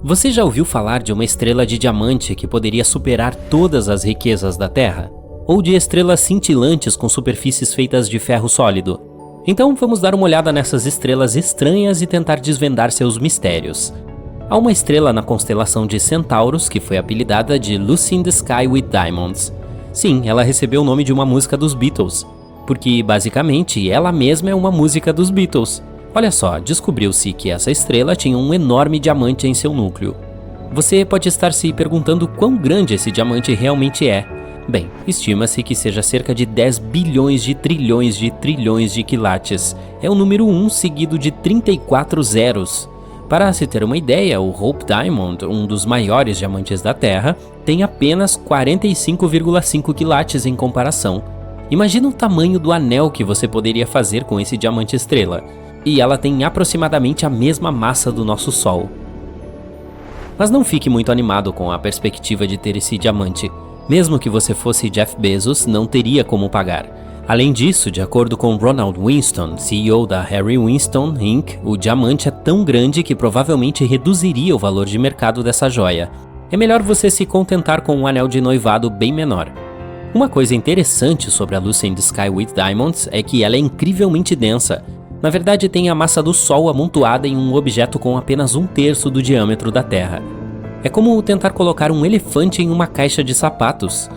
Você já ouviu falar de uma estrela de diamante que poderia superar todas as riquezas da Terra? Ou de estrelas cintilantes com superfícies feitas de ferro sólido? Então vamos dar uma olhada nessas estrelas estranhas e tentar desvendar seus mistérios. Há uma estrela na constelação de Centauros que foi apelidada de Lucy in the Sky with Diamonds. Sim, ela recebeu o nome de uma música dos Beatles, porque basicamente ela mesma é uma música dos Beatles. Olha só, descobriu-se que essa estrela tinha um enorme diamante em seu núcleo. Você pode estar se perguntando quão grande esse diamante realmente é. Bem, estima-se que seja cerca de 10 bilhões de trilhões de quilates. É o número 1 seguido de 34 zeros. Para se ter uma ideia, o Hope Diamond, um dos maiores diamantes da Terra, tem apenas 45,5 quilates em comparação. Imagina o tamanho do anel que você poderia fazer com esse diamante estrela. E ela tem aproximadamente a mesma massa do nosso Sol. Mas não fique muito animado com a perspectiva de ter esse diamante. Mesmo que você fosse Jeff Bezos, não teria como pagar. Além disso, de acordo com Ronald Winston, CEO da Harry Winston Inc., o diamante é tão grande que provavelmente reduziria o valor de mercado dessa joia. É melhor você se contentar com um anel de noivado bem menor. Uma coisa interessante sobre a Lucy in the Sky with Diamonds é que ela é incrivelmente densa. Na verdade, tem a massa do Sol amontoada em um objeto com apenas 1/3 do diâmetro da Terra. É como tentar colocar um elefante em uma caixa de sapatos.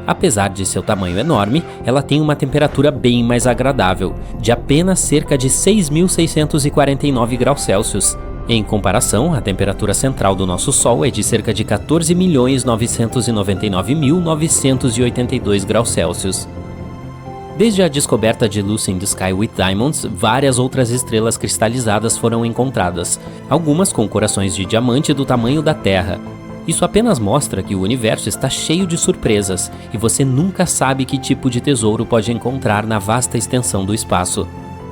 Apesar de seu tamanho enorme, ela tem uma temperatura bem mais agradável, de apenas cerca de 6.649 graus Celsius. Em comparação, a temperatura central do nosso Sol é de cerca de 14.999.982 graus Celsius. Desde a descoberta de Lucy in the Sky with Diamonds, várias outras estrelas cristalizadas foram encontradas, algumas com corações de diamante do tamanho da Terra. Isso apenas mostra que o universo está cheio de surpresas e você nunca sabe que tipo de tesouro pode encontrar na vasta extensão do espaço.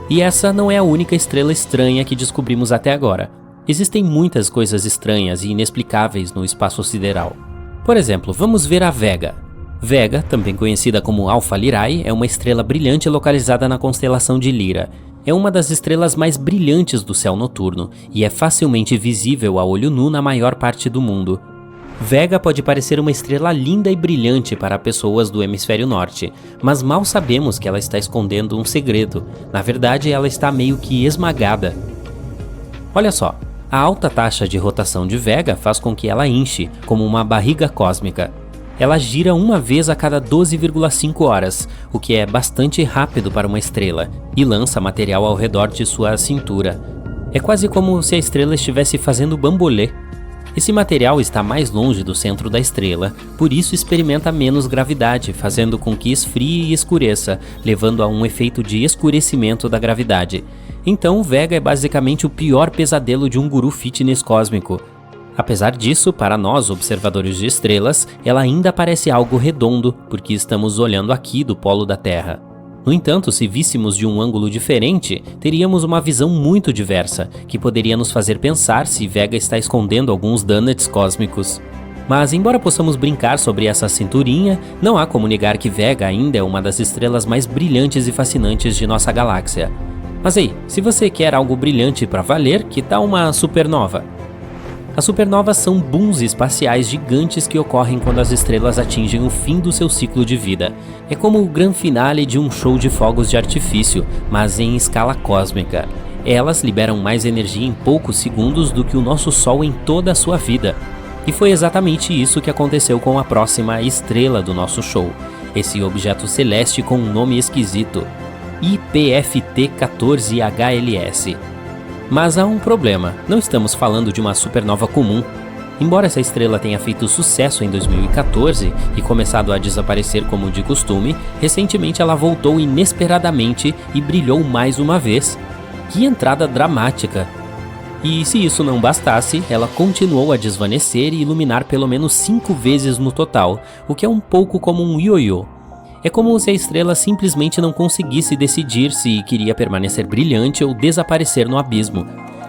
E essa não é a única estrela estranha que descobrimos até agora. Existem muitas coisas estranhas e inexplicáveis no espaço sideral. Por exemplo, vamos ver a Vega. Vega, também conhecida como Alpha Lyrae, é uma estrela brilhante localizada na constelação de Lyra. É uma das estrelas mais brilhantes do céu noturno e é facilmente visível a olho nu na maior parte do mundo. Vega pode parecer uma estrela linda e brilhante para pessoas do hemisfério norte, mas mal sabemos que ela está escondendo um segredo. Na verdade, ela está meio que esmagada. Olha só, a alta taxa de rotação de Vega faz com que ela inche, como uma barriga cósmica. Ela gira uma vez a cada 12,5 horas, o que é bastante rápido para uma estrela, e lança material ao redor de sua cintura. É quase como se a estrela estivesse fazendo bambolê. Esse material está mais longe do centro da estrela, por isso experimenta menos gravidade, fazendo com que esfrie e escureça, levando a um efeito de escurecimento da gravidade. Então, Vega é basicamente o pior pesadelo de um guru fitness cósmico. Apesar disso, para nós, observadores de estrelas, ela ainda parece algo redondo, porque estamos olhando aqui do polo da Terra. No entanto, se víssemos de um ângulo diferente, teríamos uma visão muito diversa, que poderia nos fazer pensar se Vega está escondendo alguns donuts cósmicos. Mas, embora possamos brincar sobre essa cinturinha, não há como negar que Vega ainda é uma das estrelas mais brilhantes e fascinantes de nossa galáxia. Mas ei, se você quer algo brilhante para valer, que tal uma supernova? As supernovas são booms espaciais gigantes que ocorrem quando as estrelas atingem o fim do seu ciclo de vida. É como o grande finale de um show de fogos de artifício, mas em escala cósmica. Elas liberam mais energia em poucos segundos do que o nosso Sol em toda a sua vida. E foi exatamente isso que aconteceu com a próxima estrela do nosso show, esse objeto celeste com um nome esquisito, IPFT-14HLS. Mas há um problema, não estamos falando de uma supernova comum. Embora essa estrela tenha feito sucesso em 2014 e começado a desaparecer como de costume, recentemente ela voltou inesperadamente e brilhou mais uma vez. Que entrada dramática! E se isso não bastasse, ela continuou a desvanecer e iluminar pelo menos 5 vezes no total, o que é um pouco como um ioiô. É como se a estrela simplesmente não conseguisse decidir se queria permanecer brilhante ou desaparecer no abismo.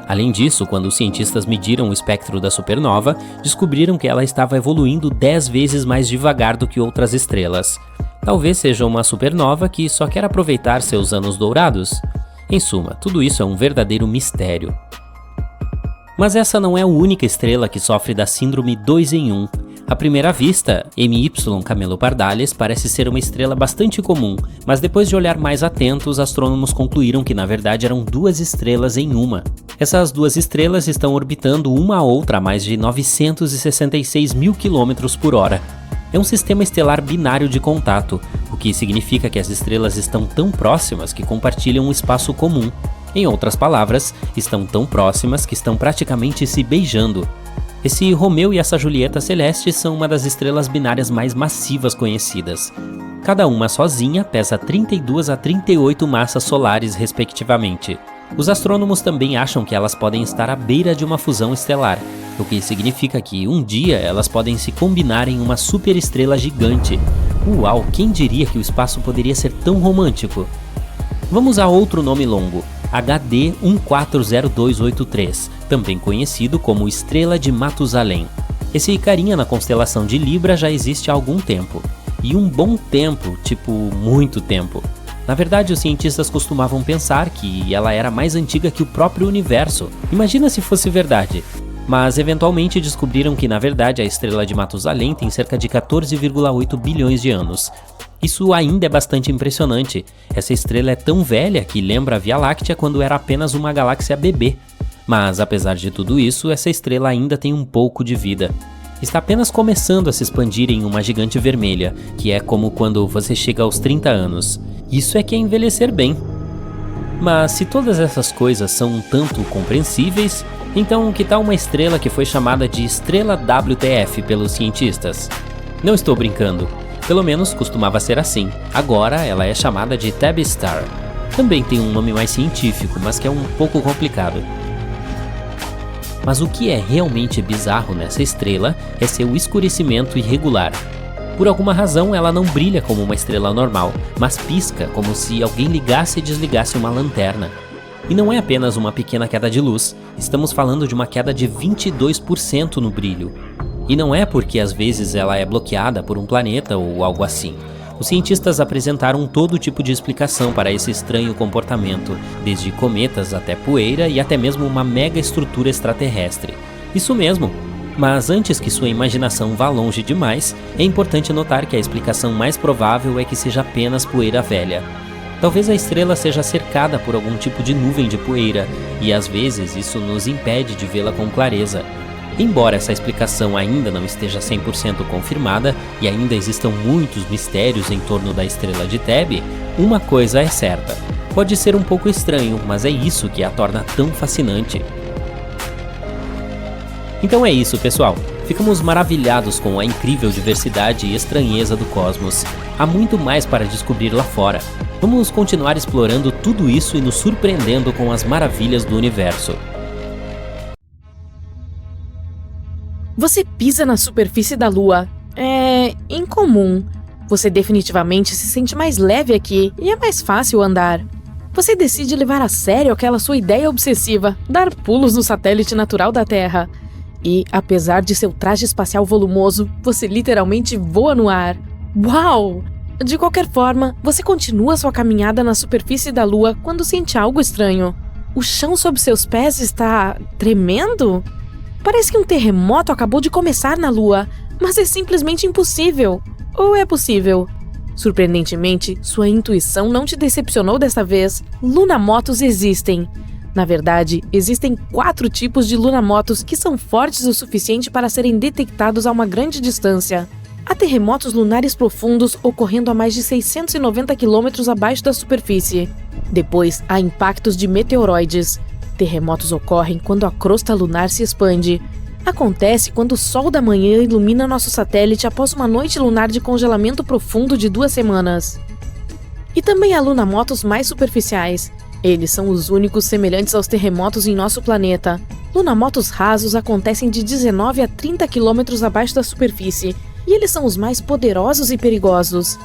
Além disso, quando os cientistas mediram o espectro da supernova, descobriram que ela estava evoluindo 10 vezes mais devagar do que outras estrelas. Talvez seja uma supernova que só quer aproveitar seus anos dourados. Em suma, tudo isso é um verdadeiro mistério. Mas essa não é a única estrela que sofre da síndrome 2 em 1. À primeira vista, MY Camelopardalis parece ser uma estrela bastante comum, mas depois de olhar mais atento, os astrônomos concluíram que na verdade eram duas estrelas em uma. Essas duas estrelas estão orbitando uma a outra a mais de 966 mil km por hora. É um sistema estelar binário de contato, o que significa que as estrelas estão tão próximas que compartilham um espaço comum. Em outras palavras, estão tão próximas que estão praticamente se beijando. Esse Romeu e essa Julieta Celeste são uma das estrelas binárias mais massivas conhecidas. Cada uma sozinha pesa 32 a 38 massas solares, respectivamente. Os astrônomos também acham que elas podem estar à beira de uma fusão estelar, o que significa que um dia elas podem se combinar em uma superestrela gigante. Uau, quem diria que o espaço poderia ser tão romântico? Vamos a outro nome longo, HD 140283, também conhecido como Estrela de Matusalém. Esse carinha na constelação de Libra já existe há algum tempo. E um bom tempo, tipo muito tempo. Na verdade, os cientistas costumavam pensar que ela era mais antiga que o próprio universo. Imagina se fosse verdade. Mas eventualmente descobriram que na verdade a Estrela de Matusalém tem cerca de 14,8 bilhões de anos. Isso ainda é bastante impressionante. Essa estrela é tão velha que lembra a Via Láctea quando era apenas uma galáxia bebê. Mas apesar de tudo isso, essa estrela ainda tem um pouco de vida. Está apenas começando a se expandir em uma gigante vermelha, que é como quando você chega aos 30 anos. Isso é que é envelhecer bem. Mas se todas essas coisas são um tanto compreensíveis, então que tal uma estrela que foi chamada de Estrela WTF pelos cientistas? Não estou brincando. Pelo menos costumava ser assim. Agora ela é chamada de Tab Star. Também tem um nome mais científico, mas que é um pouco complicado. Mas o que é realmente bizarro nessa estrela é seu escurecimento irregular. Por alguma razão ela não brilha como uma estrela normal, mas pisca como se alguém ligasse e desligasse uma lanterna. E não é apenas uma pequena queda de luz, estamos falando de uma queda de 22% no brilho. E não é porque às vezes ela é bloqueada por um planeta ou algo assim. Os cientistas apresentaram todo tipo de explicação para esse estranho comportamento, desde cometas até poeira e até mesmo uma mega estrutura extraterrestre. Isso mesmo! Mas antes que sua imaginação vá longe demais, é importante notar que a explicação mais provável é que seja apenas poeira velha. Talvez a estrela seja cercada por algum tipo de nuvem de poeira, e às vezes isso nos impede de vê-la com clareza. Embora essa explicação ainda não esteja 100% confirmada e ainda existam muitos mistérios em torno da estrela de Thebe, uma coisa é certa. Pode ser um pouco estranho, mas é isso que a torna tão fascinante. Então é isso, pessoal. Ficamos maravilhados com a incrível diversidade e estranheza do cosmos. Há muito mais para descobrir lá fora. Vamos continuar explorando tudo isso e nos surpreendendo com as maravilhas do universo. Você pisa na superfície da Lua. É incomum. Você definitivamente se sente mais leve aqui e é mais fácil andar. Você decide levar a sério aquela sua ideia obsessiva, dar pulos no satélite natural da Terra. E, apesar de seu traje espacial volumoso, você literalmente voa no ar. Uau! De qualquer forma, você continua sua caminhada na superfície da Lua quando sente algo estranho. O chão sob seus pés está tremendo? Parece que um terremoto acabou de começar na Lua, mas é simplesmente impossível. Ou é possível? Surpreendentemente, sua intuição não te decepcionou desta vez. Lunamotos existem. Na verdade, existem 4 tipos de lunamotos que são fortes o suficiente para serem detectados a uma grande distância. Há terremotos lunares profundos ocorrendo a mais de 690 km abaixo da superfície. Depois, há impactos de meteoroides. Terremotos ocorrem quando a crosta lunar se expande. Acontece quando o sol da manhã ilumina nosso satélite após uma noite lunar de congelamento profundo de 2 semanas. E também há lunamotos mais superficiais. Eles são os únicos semelhantes aos terremotos em nosso planeta. Lunamotos rasos acontecem de 19 a 30 km abaixo da superfície, e eles são os mais poderosos e perigosos.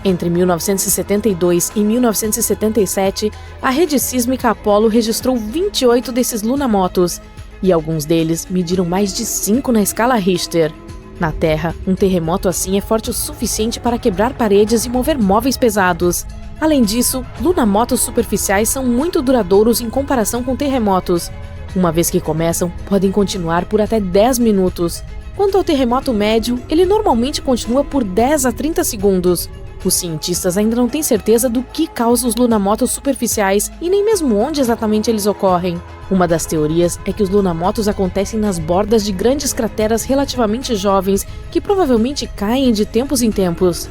Entre 1972 e 1977, a rede sísmica Apollo registrou 28 desses lunamotos, e alguns deles mediram mais de 5 na escala Richter. Na Terra, um terremoto assim é forte o suficiente para quebrar paredes e mover móveis pesados. Além disso, lunamotos superficiais são muito duradouros em comparação com terremotos. Uma vez que começam, podem continuar por até 10 minutos. Quanto ao terremoto médio, ele normalmente continua por 10 a 30 segundos. Os cientistas ainda não têm certeza do que causa os lunamotos superficiais e nem mesmo onde exatamente eles ocorrem. Uma das teorias é que os lunamotos acontecem nas bordas de grandes crateras relativamente jovens que provavelmente caem de tempos em tempos.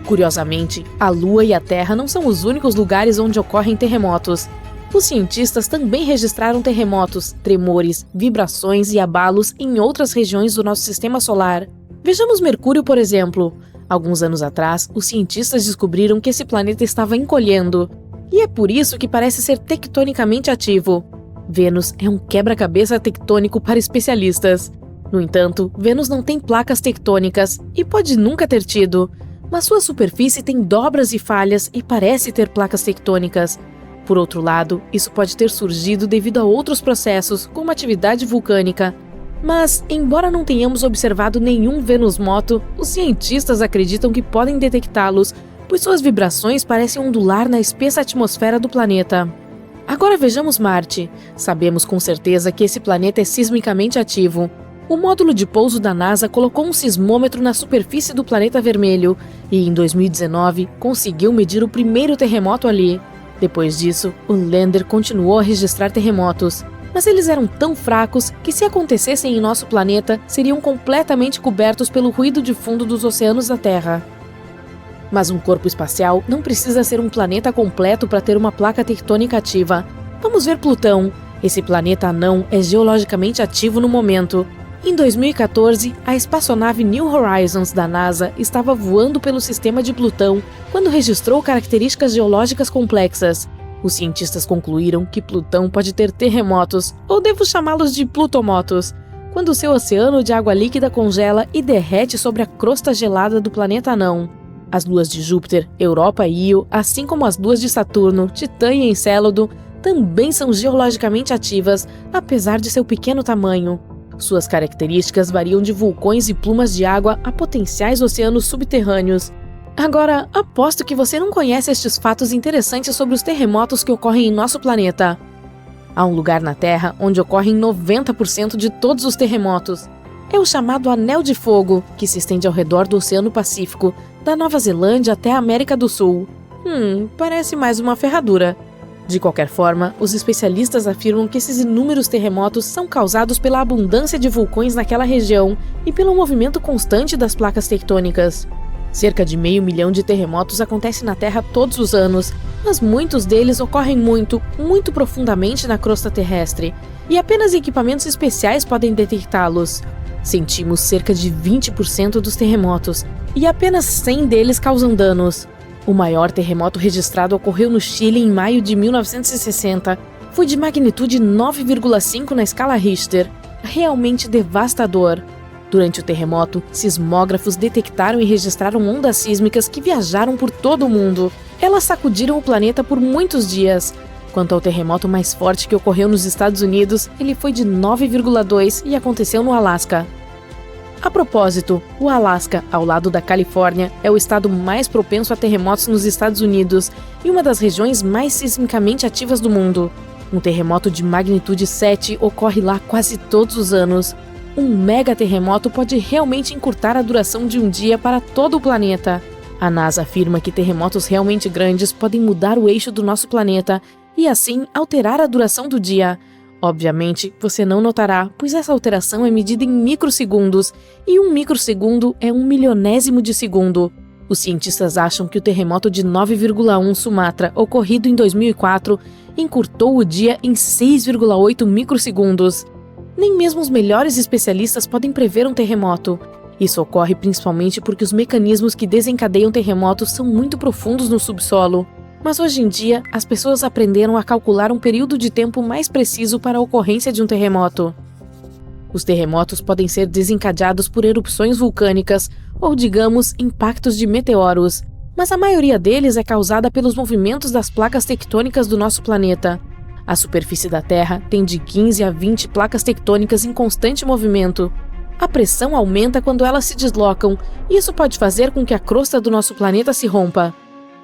Curiosamente, a Lua e a Terra não são os únicos lugares onde ocorrem terremotos. Os cientistas também registraram terremotos, tremores, vibrações e abalos em outras regiões do nosso sistema solar. Vejamos Mercúrio, por exemplo. Alguns anos atrás, os cientistas descobriram que esse planeta estava encolhendo. E é por isso que parece ser tectonicamente ativo. Vênus é um quebra-cabeça tectônico para especialistas. No entanto, Vênus não tem placas tectônicas e pode nunca ter tido. Mas sua superfície tem dobras e falhas e parece ter placas tectônicas. Por outro lado, isso pode ter surgido devido a outros processos, como atividade vulcânica. Mas, embora não tenhamos observado nenhum Vênus-moto, os cientistas acreditam que podem detectá-los, pois suas vibrações parecem ondular na espessa atmosfera do planeta. Agora vejamos Marte. Sabemos com certeza que esse planeta é sismicamente ativo. O módulo de pouso da NASA colocou um sismômetro na superfície do planeta vermelho e, em 2019, conseguiu medir o primeiro terremoto ali. Depois disso, o lander continuou a registrar terremotos. Mas eles eram tão fracos que, se acontecessem em nosso planeta, seriam completamente cobertos pelo ruído de fundo dos oceanos da Terra. Mas um corpo espacial não precisa ser um planeta completo para ter uma placa tectônica ativa. Vamos ver Plutão. Esse planeta anão é geologicamente ativo no momento. Em 2014, a espaçonave New Horizons da NASA estava voando pelo sistema de Plutão quando registrou características geológicas complexas. Os cientistas concluíram que Plutão pode ter terremotos, ou devo chamá-los de plutomotos, quando seu oceano de água líquida congela e derrete sobre a crosta gelada do planeta anão. As luas de Júpiter, Europa e Io, assim como as luas de Saturno, Titã e Encélado, também são geologicamente ativas, apesar de seu pequeno tamanho. Suas características variam de vulcões e plumas de água a potenciais oceanos subterrâneos. Agora, aposto que você não conhece estes fatos interessantes sobre os terremotos que ocorrem em nosso planeta. Há um lugar na Terra onde ocorrem 90% de todos os terremotos. É o chamado Anel de Fogo, que se estende ao redor do Oceano Pacífico, da Nova Zelândia até a América do Sul. Parece mais uma ferradura. De qualquer forma, os especialistas afirmam que esses inúmeros terremotos são causados pela abundância de vulcões naquela região e pelo movimento constante das placas tectônicas. Cerca de 500 mil de terremotos acontecem na Terra todos os anos, mas muitos deles ocorrem muito profundamente na crosta terrestre, e apenas equipamentos especiais podem detectá-los. Sentimos cerca de 20% dos terremotos, e apenas 100 deles causam danos. O maior terremoto registrado ocorreu no Chile em maio de 1960. Foi de magnitude 9,5 na escala Richter. Realmente devastador. Durante o terremoto, sismógrafos detectaram e registraram ondas sísmicas que viajaram por todo o mundo. Elas sacudiram o planeta por muitos dias. Quanto ao terremoto mais forte que ocorreu nos Estados Unidos, ele foi de 9,2 e aconteceu no Alasca. A propósito, o Alasca, ao lado da Califórnia, é o estado mais propenso a terremotos nos Estados Unidos e uma das regiões mais sismicamente ativas do mundo. Um terremoto de magnitude 7 ocorre lá quase todos os anos. Um mega terremoto pode realmente encurtar a duração de um dia para todo o planeta. A NASA afirma que terremotos realmente grandes podem mudar o eixo do nosso planeta e, assim, alterar a duração do dia. Obviamente, você não notará, pois essa alteração é medida em microsegundos, e um microsegundo é 1/1000º de segundo. Os cientistas acham que o terremoto de 9,1 Sumatra, ocorrido em 2004, encurtou o dia em 6,8 microsegundos. Nem mesmo os melhores especialistas podem prever um terremoto. Isso ocorre principalmente porque os mecanismos que desencadeiam terremotos são muito profundos no subsolo. Mas hoje em dia, as pessoas aprenderam a calcular um período de tempo mais preciso para a ocorrência de um terremoto. Os terremotos podem ser desencadeados por erupções vulcânicas ou, digamos, impactos de meteoros, mas a maioria deles é causada pelos movimentos das placas tectônicas do nosso planeta. A superfície da Terra tem de 15 a 20 placas tectônicas em constante movimento. A pressão aumenta quando elas se deslocam, e isso pode fazer com que a crosta do nosso planeta se rompa.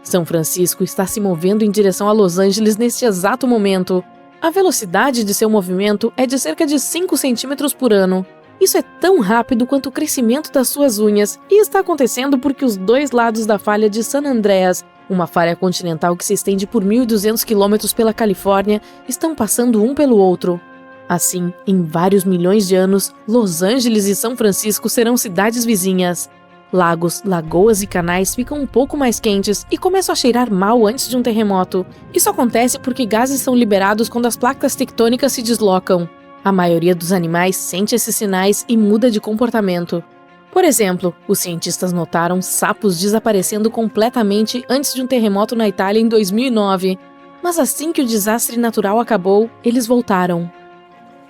São Francisco está se movendo em direção a Los Angeles neste exato momento. A velocidade de seu movimento é de cerca de 5 centímetros por ano. Isso é tão rápido quanto o crescimento das suas unhas, e está acontecendo porque os dois lados da falha de San Andreas, uma falha continental que se estende por 1.200 quilômetros pela Califórnia, estão passando um pelo outro. Assim, em vários milhões de anos, Los Angeles e São Francisco serão cidades vizinhas. Lagos, lagoas e canais ficam um pouco mais quentes e começam a cheirar mal antes de um terremoto. Isso acontece porque gases são liberados quando as placas tectônicas se deslocam. A maioria dos animais sente esses sinais e muda de comportamento. Por exemplo, os cientistas notaram sapos desaparecendo completamente antes de um terremoto na Itália em 2009. Mas assim que o desastre natural acabou, eles voltaram.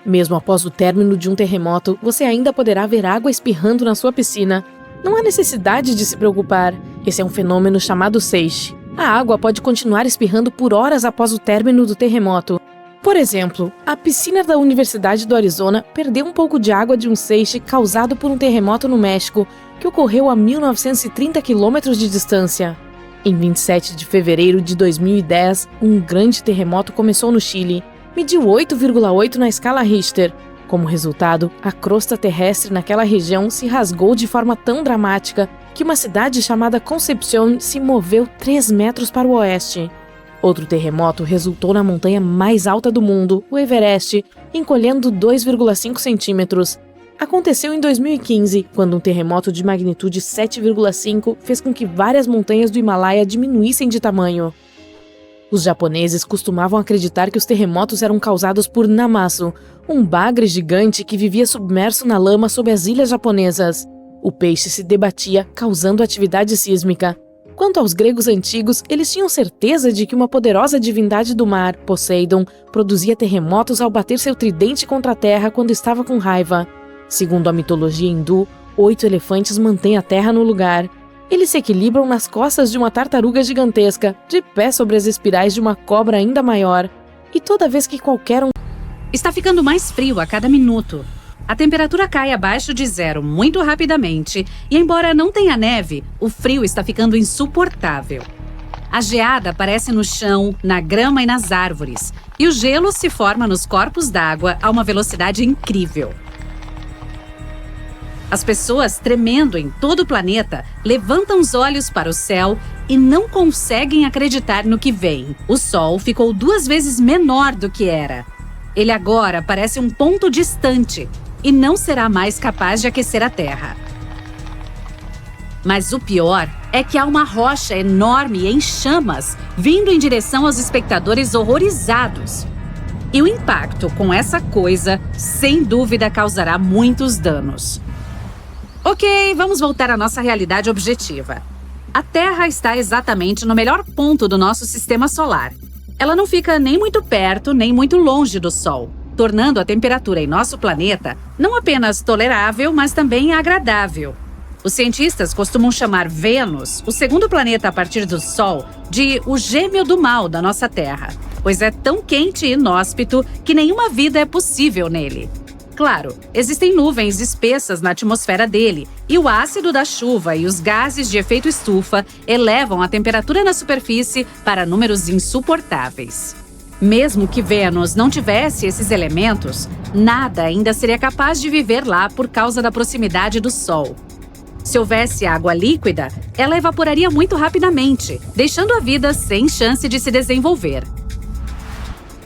Mesmo após o término de um terremoto, você ainda poderá ver água espirrando na sua piscina. Não há necessidade de se preocupar. Esse é um fenômeno chamado seiche. A água pode continuar espirrando por horas após o término do terremoto. Por exemplo, a piscina da Universidade do Arizona perdeu um pouco de água de um seiche causado por um terremoto no México, que ocorreu a 1.930 quilômetros de distância. Em 27 de fevereiro de 2010, um grande terremoto começou no Chile. Mediu 8,8 na escala Richter. Como resultado, a crosta terrestre naquela região se rasgou de forma tão dramática que uma cidade chamada Concepción se moveu 3 metros para o oeste. Outro terremoto resultou na montanha mais alta do mundo, o Everest, encolhendo 2,5 centímetros. Aconteceu em 2015, quando um terremoto de magnitude 7,5 fez com que várias montanhas do Himalaia diminuíssem de tamanho. Os japoneses costumavam acreditar que os terremotos eram causados por Namasu, um bagre gigante que vivia submerso na lama sob as ilhas japonesas. O peixe se debatia, causando atividade sísmica. Quanto aos gregos antigos, eles tinham certeza de que uma poderosa divindade do mar, Poseidon, produzia terremotos ao bater seu tridente contra a terra quando estava com raiva. Segundo a mitologia hindu, 8 elefantes mantêm a terra no lugar. Eles se equilibram nas costas de uma tartaruga gigantesca, de pé sobre as espirais de uma cobra ainda maior. E toda vez que qualquer um... Está ficando mais frio a cada minuto. A temperatura cai abaixo de zero muito rapidamente e, embora não tenha neve, o frio está ficando insuportável. A geada aparece no chão, na grama e nas árvores, e o gelo se forma nos corpos d'água a uma velocidade incrível. As pessoas, tremendo em todo o planeta, levantam os olhos para o céu e não conseguem acreditar no que vem. O Sol ficou 2 vezes menor do que era. Ele agora parece um ponto distante e não será mais capaz de aquecer a Terra. Mas o pior é que há uma rocha enorme em chamas vindo em direção aos espectadores horrorizados. E o impacto com essa coisa, sem dúvida, causará muitos danos. Ok, vamos voltar à nossa realidade objetiva. A Terra está exatamente no melhor ponto do nosso sistema solar. Ela não fica nem muito perto, nem muito longe do Sol, tornando a temperatura em nosso planeta não apenas tolerável, mas também agradável. Os cientistas costumam chamar Vênus, o segundo planeta a partir do Sol, de o gêmeo do mal da nossa Terra, pois é tão quente e inóspito que nenhuma vida é possível nele. Claro, existem nuvens espessas na atmosfera dele, e o ácido da chuva e os gases de efeito estufa elevam a temperatura na superfície para números insuportáveis. Mesmo que Vênus não tivesse esses elementos, nada ainda seria capaz de viver lá por causa da proximidade do Sol. Se houvesse água líquida, ela evaporaria muito rapidamente, deixando a vida sem chance de se desenvolver.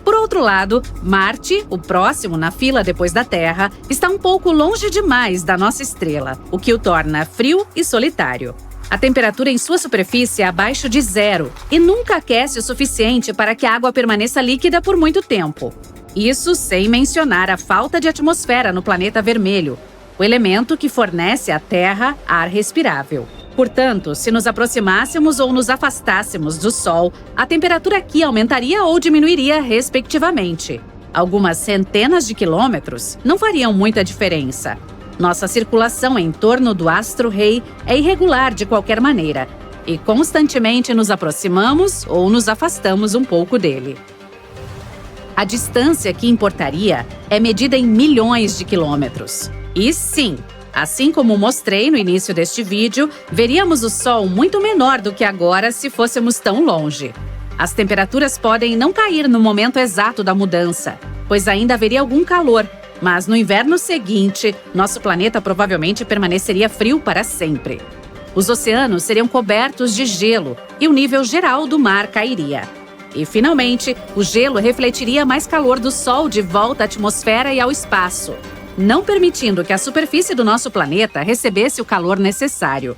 Por outro lado, Marte, o próximo na fila depois da Terra, está um pouco longe demais da nossa estrela, o que o torna frio e solitário. A temperatura em sua superfície é abaixo de zero e nunca aquece o suficiente para que a água permaneça líquida por muito tempo. Isso sem mencionar a falta de atmosfera no planeta vermelho, o elemento que fornece à Terra ar respirável. Portanto, se nos aproximássemos ou nos afastássemos do Sol, a temperatura aqui aumentaria ou diminuiria respectivamente. Algumas centenas de quilômetros não fariam muita diferença. Nossa circulação em torno do astro-rei é irregular de qualquer maneira e constantemente nos aproximamos ou nos afastamos um pouco dele. A distância que importaria é medida em milhões de quilômetros. E sim, assim como mostrei no início deste vídeo, veríamos o Sol muito menor do que agora se fôssemos tão longe. As temperaturas podem não cair no momento exato da mudança, pois ainda haveria algum calor, mas no inverno seguinte, nosso planeta provavelmente permaneceria frio para sempre. Os oceanos seriam cobertos de gelo e o nível geral do mar cairia. E, finalmente, o gelo refletiria mais calor do Sol de volta à atmosfera e ao espaço, não permitindo que a superfície do nosso planeta recebesse o calor necessário.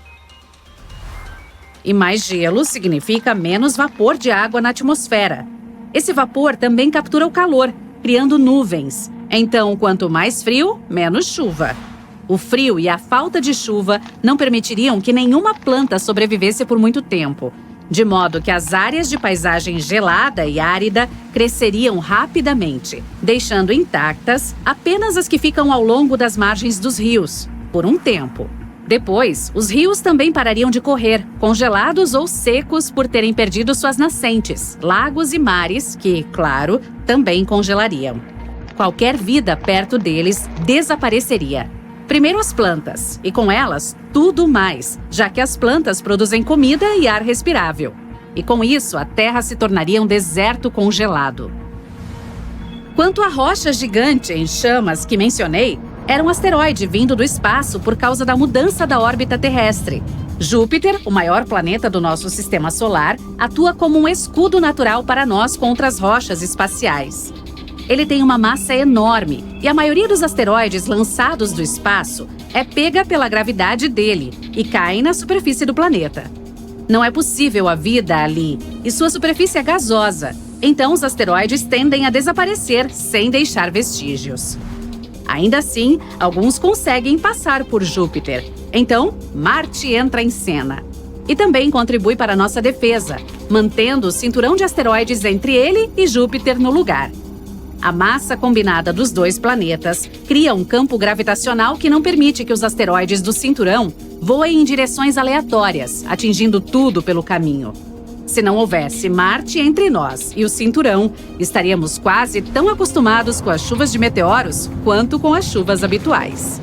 E mais gelo significa menos vapor de água na atmosfera. Esse vapor também captura o calor, criando nuvens. Então, quanto mais frio, menos chuva. O frio e a falta de chuva não permitiriam que nenhuma planta sobrevivesse por muito tempo, de modo que as áreas de paisagem gelada e árida cresceriam rapidamente, deixando intactas apenas as que ficam ao longo das margens dos rios, por um tempo. Depois, os rios também parariam de correr, congelados ou secos por terem perdido suas nascentes, lagos e mares que, claro, também congelariam. Qualquer vida perto deles desapareceria. Primeiro as plantas, e com elas, tudo mais, já que as plantas produzem comida e ar respirável. E com isso, a Terra se tornaria um deserto congelado. Quanto à rocha gigante em chamas que mencionei, era um asteroide vindo do espaço por causa da mudança da órbita terrestre. Júpiter, o maior planeta do nosso sistema solar, atua como um escudo natural para nós contra as rochas espaciais. Ele tem uma massa enorme e a maioria dos asteroides lançados do espaço é pega pela gravidade dele e cai na superfície do planeta. Não é possível a vida ali e sua superfície é gasosa, então os asteroides tendem a desaparecer sem deixar vestígios. Ainda assim, alguns conseguem passar por Júpiter. Então, Marte entra em cena. E também contribui para a nossa defesa, mantendo o cinturão de asteroides entre ele e Júpiter no lugar. A massa combinada dos dois planetas cria um campo gravitacional que não permite que os asteroides do cinturão voem em direções aleatórias, atingindo tudo pelo caminho. Se não houvesse Marte entre nós e o cinturão, estaríamos quase tão acostumados com as chuvas de meteoros quanto com as chuvas habituais.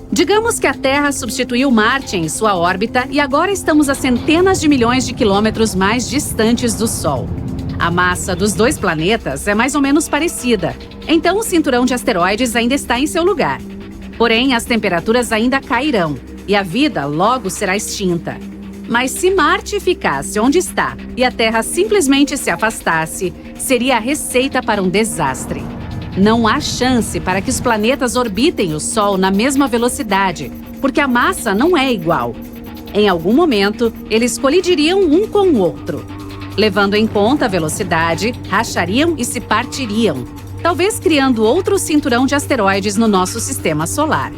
Digamos que a Terra substituiu Marte em sua órbita e agora estamos a centenas de milhões de quilômetros mais distantes do Sol. A massa dos dois planetas é mais ou menos parecida, então o cinturão de asteroides ainda está em seu lugar. Porém, as temperaturas ainda cairão e a vida logo será extinta. Mas se Marte ficasse onde está e a Terra simplesmente se afastasse, seria a receita para um desastre. Não há chance para que os planetas orbitem o Sol na mesma velocidade, porque a massa não é igual. Em algum momento, eles colidiriam um com o outro. Levando em conta a velocidade, rachariam e se partiriam, talvez criando outro cinturão de asteroides no nosso sistema solar.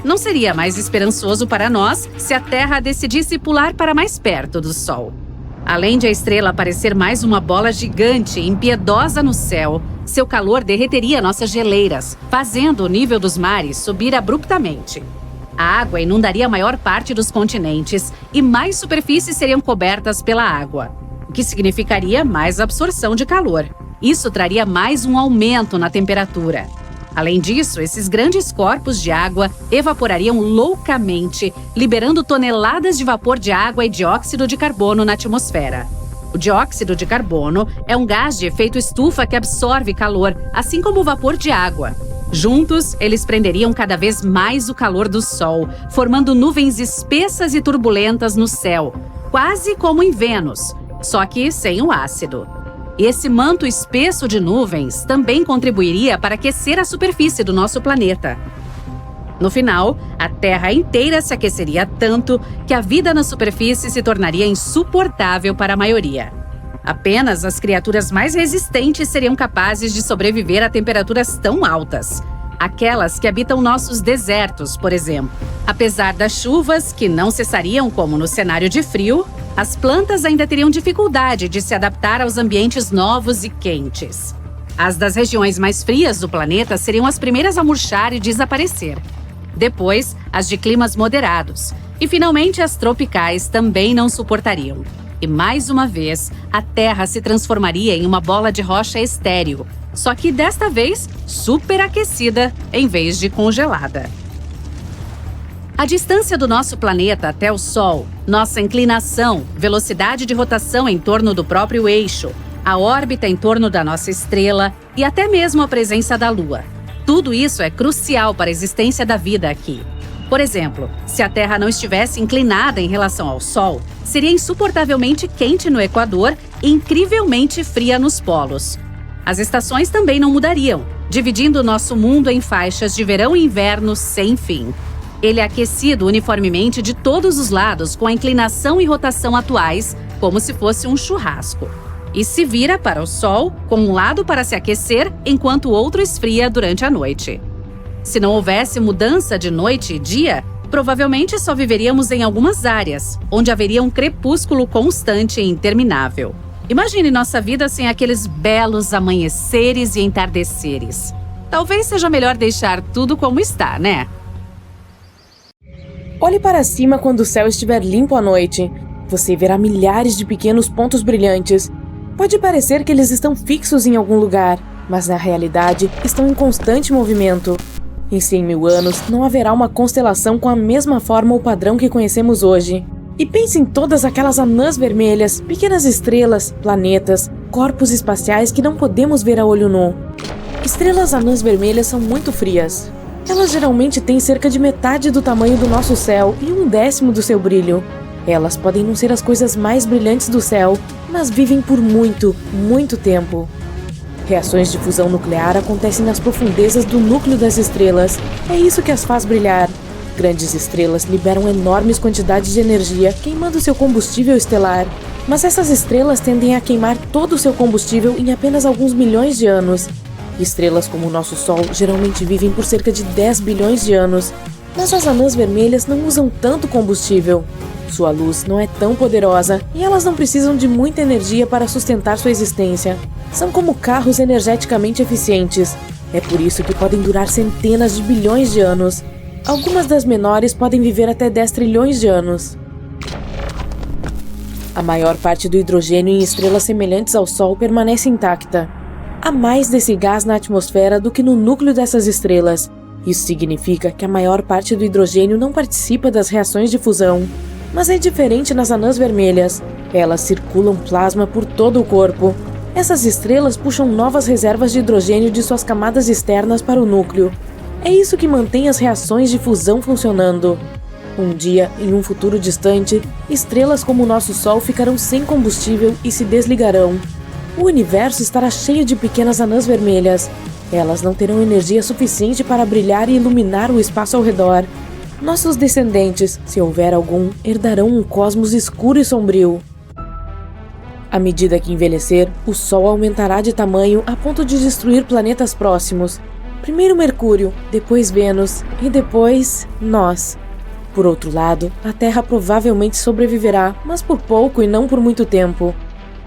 Não seria mais esperançoso para nós se a Terra decidisse pular para mais perto do Sol. Além de a estrela parecer mais uma bola gigante e impiedosa no céu, seu calor derreteria nossas geleiras, fazendo o nível dos mares subir abruptamente. A água inundaria a maior parte dos continentes e mais superfícies seriam cobertas pela água, o que significaria mais absorção de calor. Isso traria mais um aumento na temperatura. Além disso, esses grandes corpos de água evaporariam loucamente, liberando toneladas de vapor de água e dióxido de carbono na atmosfera. O dióxido de carbono é um gás de efeito estufa que absorve calor, assim como o vapor de água. Juntos, eles prenderiam cada vez mais o calor do Sol, formando nuvens espessas e turbulentas no céu, quase como em Vênus, só que sem o ácido. Esse manto espesso de nuvens também contribuiria para aquecer a superfície do nosso planeta. No final, a Terra inteira se aqueceria tanto que a vida na superfície se tornaria insuportável para a maioria. Apenas as criaturas mais resistentes seriam capazes de sobreviver a temperaturas tão altas. Aquelas que habitam nossos desertos, por exemplo. Apesar das chuvas, que não cessariam como no cenário de frio, as plantas ainda teriam dificuldade de se adaptar aos ambientes novos e quentes. As das regiões mais frias do planeta seriam as primeiras a murchar e desaparecer. Depois, as de climas moderados. E, finalmente, as tropicais também não suportariam. E, mais uma vez, a Terra se transformaria em uma bola de rocha estéril, só que desta vez superaquecida em vez de congelada. A distância do nosso planeta até o Sol, nossa inclinação, velocidade de rotação em torno do próprio eixo, a órbita em torno da nossa estrela e até mesmo a presença da Lua. Tudo isso é crucial para a existência da vida aqui. Por exemplo, se a Terra não estivesse inclinada em relação ao Sol, seria insuportavelmente quente no Equador e incrivelmente fria nos polos. As estações também não mudariam, dividindo o nosso mundo em faixas de verão e inverno sem fim. Ele é aquecido uniformemente de todos os lados com a inclinação e rotação atuais, como se fosse um churrasco. E se vira para o Sol, com um lado para se aquecer, enquanto o outro esfria durante a noite. Se não houvesse mudança de noite e dia, provavelmente só viveríamos em algumas áreas, onde haveria um crepúsculo constante e interminável. Imagine nossa vida sem aqueles belos amanheceres e entardeceres. Talvez seja melhor deixar tudo como está, né? Olhe para cima quando o céu estiver limpo à noite. Você verá milhares de pequenos pontos brilhantes. Pode parecer que eles estão fixos em algum lugar, mas na realidade estão em constante movimento. Em 100 mil anos, não haverá uma constelação com a mesma forma ou padrão que conhecemos hoje. E pense em todas aquelas anãs vermelhas, pequenas estrelas, planetas, corpos espaciais que não podemos ver a olho nu. Estrelas anãs vermelhas são muito frias. Elas geralmente têm cerca de metade do tamanho do nosso céu e 1/10 do seu brilho. Elas podem não ser as coisas mais brilhantes do céu, mas vivem por muito, muito tempo. Reações de fusão nuclear acontecem nas profundezas do núcleo das estrelas. É isso que as faz brilhar. Grandes estrelas liberam enormes quantidades de energia, queimando seu combustível estelar. Mas essas estrelas tendem a queimar todo o seu combustível em apenas alguns milhões de anos. Estrelas como o nosso Sol geralmente vivem por cerca de 10 bilhões de anos, mas as anãs vermelhas não usam tanto combustível. Sua luz não é tão poderosa e elas não precisam de muita energia para sustentar sua existência. São como carros energeticamente eficientes. É por isso que podem durar centenas de bilhões de anos. Algumas das menores podem viver até 10 trilhões de anos. A maior parte do hidrogênio em estrelas semelhantes ao Sol permanece intacta. Há mais desse gás na atmosfera do que no núcleo dessas estrelas. Isso significa que a maior parte do hidrogênio não participa das reações de fusão. Mas é diferente nas anãs vermelhas. Elas circulam plasma por todo o corpo. Essas estrelas puxam novas reservas de hidrogênio de suas camadas externas para o núcleo. É isso que mantém as reações de fusão funcionando. Um dia, em um futuro distante, estrelas como o nosso Sol ficarão sem combustível e se desligarão. O universo estará cheio de pequenas anãs vermelhas. Elas não terão energia suficiente para brilhar e iluminar o espaço ao redor. Nossos descendentes, se houver algum, herdarão um cosmos escuro e sombrio. À medida que envelhecer, o Sol aumentará de tamanho a ponto de destruir planetas próximos. Primeiro Mercúrio, depois Vênus e depois nós. Por outro lado, a Terra provavelmente sobreviverá, mas por pouco e não por muito tempo.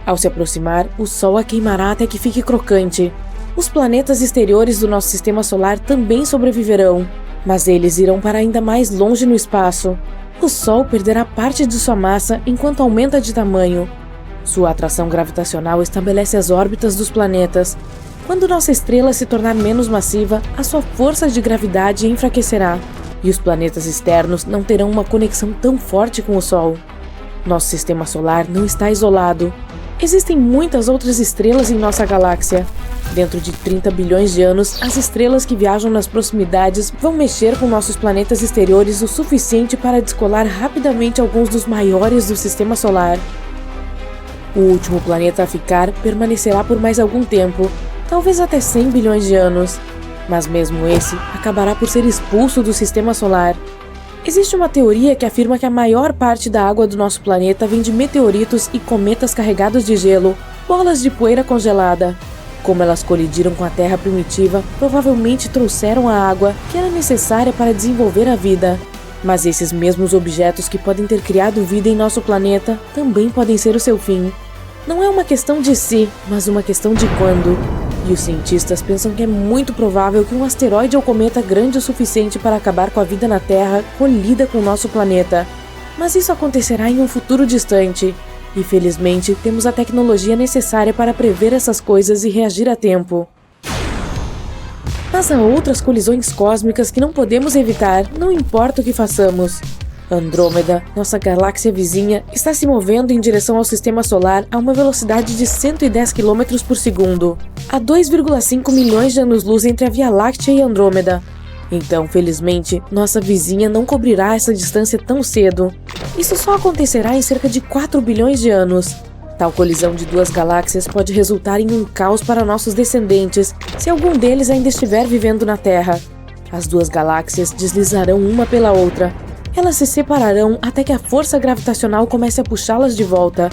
Ao se aproximar, o Sol a queimará até que fique crocante. Os planetas exteriores do nosso sistema solar também sobreviverão, mas eles irão para ainda mais longe no espaço. O Sol perderá parte de sua massa enquanto aumenta de tamanho. Sua atração gravitacional estabelece as órbitas dos planetas. Quando nossa estrela se tornar menos massiva, a sua força de gravidade enfraquecerá, e os planetas externos não terão uma conexão tão forte com o Sol. Nosso sistema solar não está isolado. Existem muitas outras estrelas em nossa galáxia. Dentro de 30 bilhões de anos, as estrelas que viajam nas proximidades vão mexer com nossos planetas exteriores o suficiente para descolar rapidamente alguns dos maiores do sistema solar. O último planeta a ficar permanecerá por mais algum tempo, talvez até 100 bilhões de anos. Mas mesmo esse acabará por ser expulso do sistema solar. Existe uma teoria que afirma que a maior parte da água do nosso planeta vem de meteoritos e cometas carregados de gelo, bolas de poeira congelada. Como elas colidiram com a Terra primitiva, provavelmente trouxeram a água que era necessária para desenvolver a vida. Mas esses mesmos objetos que podem ter criado vida em nosso planeta também podem ser o seu fim. Não é uma questão de se, mas uma questão de quando. E os cientistas pensam que é muito provável que um asteroide ou cometa grande o suficiente para acabar com a vida na Terra colida com o nosso planeta. Mas isso acontecerá em um futuro distante. E felizmente temos a tecnologia necessária para prever essas coisas e reagir a tempo. Mas há outras colisões cósmicas que não podemos evitar, não importa o que façamos. Andrômeda, nossa galáxia vizinha, está se movendo em direção ao sistema solar a uma velocidade de 110 km por segundo. Há 2,5 milhões de anos-luz entre a Via Láctea e Andrômeda. Então, felizmente, nossa vizinha não cobrirá essa distância tão cedo. Isso só acontecerá em cerca de 4 bilhões de anos. Tal colisão de duas galáxias pode resultar em um caos para nossos descendentes, se algum deles ainda estiver vivendo na Terra. As duas galáxias deslizarão uma pela outra. Elas se separarão até que a força gravitacional comece a puxá-las de volta.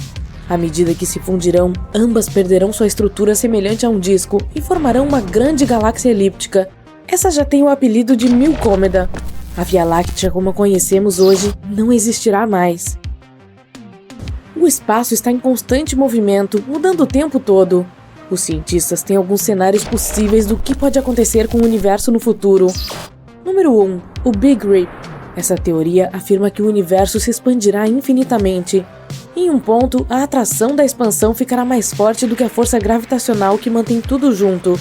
À medida que se fundirão, ambas perderão sua estrutura semelhante a um disco e formarão uma grande galáxia elíptica. Essa já tem o apelido de Milcômeda. A Via Láctea, como a conhecemos hoje, não existirá mais. O espaço está em constante movimento, mudando o tempo todo. Os cientistas têm alguns cenários possíveis do que pode acontecer com o universo no futuro. Número 1. O Big Rip. Essa teoria afirma que o universo se expandirá infinitamente. Em um ponto, a atração da expansão ficará mais forte do que a força gravitacional que mantém tudo junto.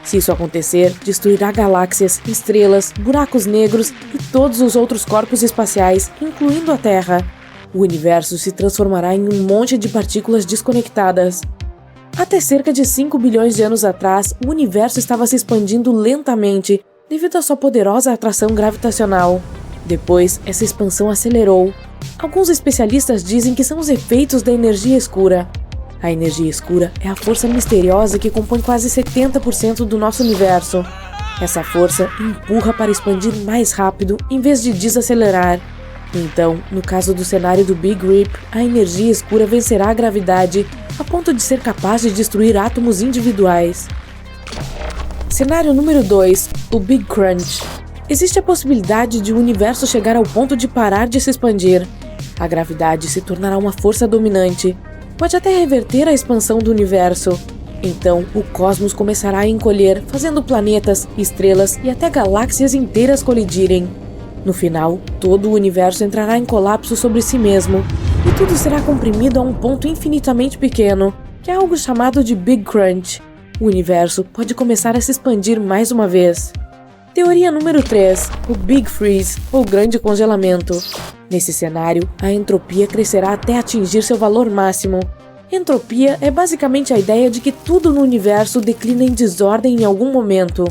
Se isso acontecer, destruirá galáxias, estrelas, buracos negros e todos os outros corpos espaciais, incluindo a Terra. O universo se transformará em um monte de partículas desconectadas. Até cerca de 5 bilhões de anos atrás, o universo estava se expandindo lentamente devido à sua poderosa atração gravitacional. Depois, essa expansão acelerou. Alguns especialistas dizem que são os efeitos da energia escura. A energia escura é a força misteriosa que compõe quase 70% do nosso universo. Essa força empurra para expandir mais rápido em vez de desacelerar. Então, no caso do cenário do Big Rip, a energia escura vencerá a gravidade a ponto de ser capaz de destruir átomos individuais. Cenário número 2, o Big Crunch. Existe a possibilidade de o universo chegar ao ponto de parar de se expandir. A gravidade se tornará uma força dominante. Pode até reverter a expansão do universo. Então, o cosmos começará a encolher, fazendo planetas, estrelas e até galáxias inteiras colidirem. No final, todo o universo entrará em colapso sobre si mesmo, e tudo será comprimido a um ponto infinitamente pequeno, que é algo chamado de Big Crunch. O universo pode começar a se expandir mais uma vez. Teoria número 3, o Big Freeze, ou Grande Congelamento. Nesse cenário, a entropia crescerá até atingir seu valor máximo. Entropia é basicamente a ideia de que tudo no universo declina em desordem em algum momento.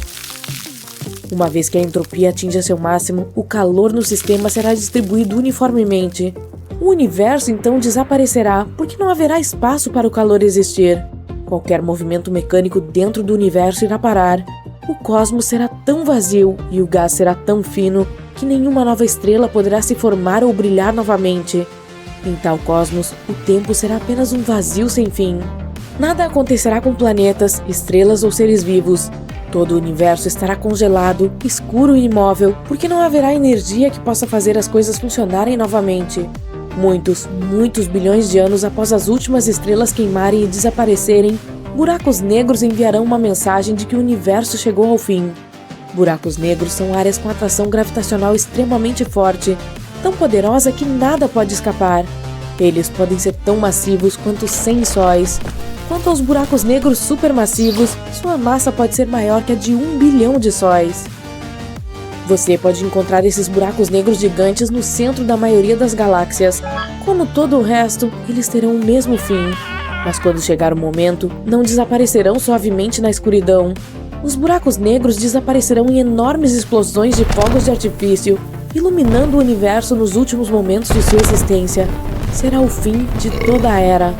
Uma vez que a entropia atinja seu máximo, o calor no sistema será distribuído uniformemente. O universo então desaparecerá, porque não haverá espaço para o calor existir. Qualquer movimento mecânico dentro do universo irá parar. O cosmos será tão vazio e o gás será tão fino que nenhuma nova estrela poderá se formar ou brilhar novamente. Em tal cosmos, o tempo será apenas um vazio sem fim. Nada acontecerá com planetas, estrelas ou seres vivos. Todo o universo estará congelado, escuro e imóvel, porque não haverá energia que possa fazer as coisas funcionarem novamente. Muitos bilhões de anos após as últimas estrelas queimarem e desaparecerem, buracos negros enviarão uma mensagem de que o universo chegou ao fim. Buracos negros são áreas com atração gravitacional extremamente forte, tão poderosa que nada pode escapar. Eles podem ser tão massivos quanto 100 sóis. Quanto aos buracos negros supermassivos, sua massa pode ser maior que a de 1 bilhão de sóis. Você pode encontrar esses buracos negros gigantes no centro da maioria das galáxias. Como todo o resto, eles terão o mesmo fim. Mas quando chegar o momento, não desaparecerão suavemente na escuridão. Os buracos negros desaparecerão em enormes explosões de fogos de artifício, iluminando o universo nos últimos momentos de sua existência. Será o fim de toda a era.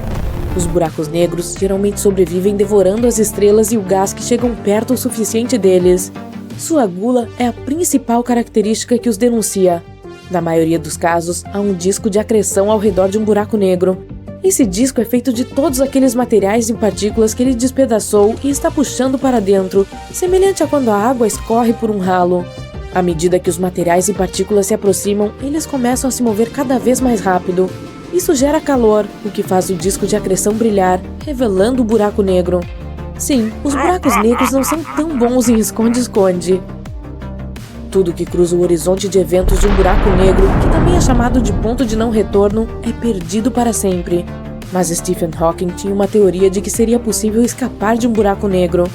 Os buracos negros geralmente sobrevivem devorando as estrelas e o gás que chegam perto o suficiente deles. Sua gula é a principal característica que os denuncia. Na maioria dos casos, há um disco de acreção ao redor de um buraco negro. Esse disco é feito de todos aqueles materiais e partículas que ele despedaçou e está puxando para dentro, semelhante a quando a água escorre por um ralo. À medida que os materiais e partículas se aproximam, eles começam a se mover cada vez mais rápido. Isso gera calor, o que faz o disco de acreção brilhar, revelando o buraco negro. Sim, os buracos negros não são tão bons em esconde-esconde. Tudo que cruza o horizonte de eventos de um buraco negro, que também é chamado de ponto de não retorno, é perdido para sempre. Mas Stephen Hawking tinha uma teoria de que seria possível escapar de um buraco negro.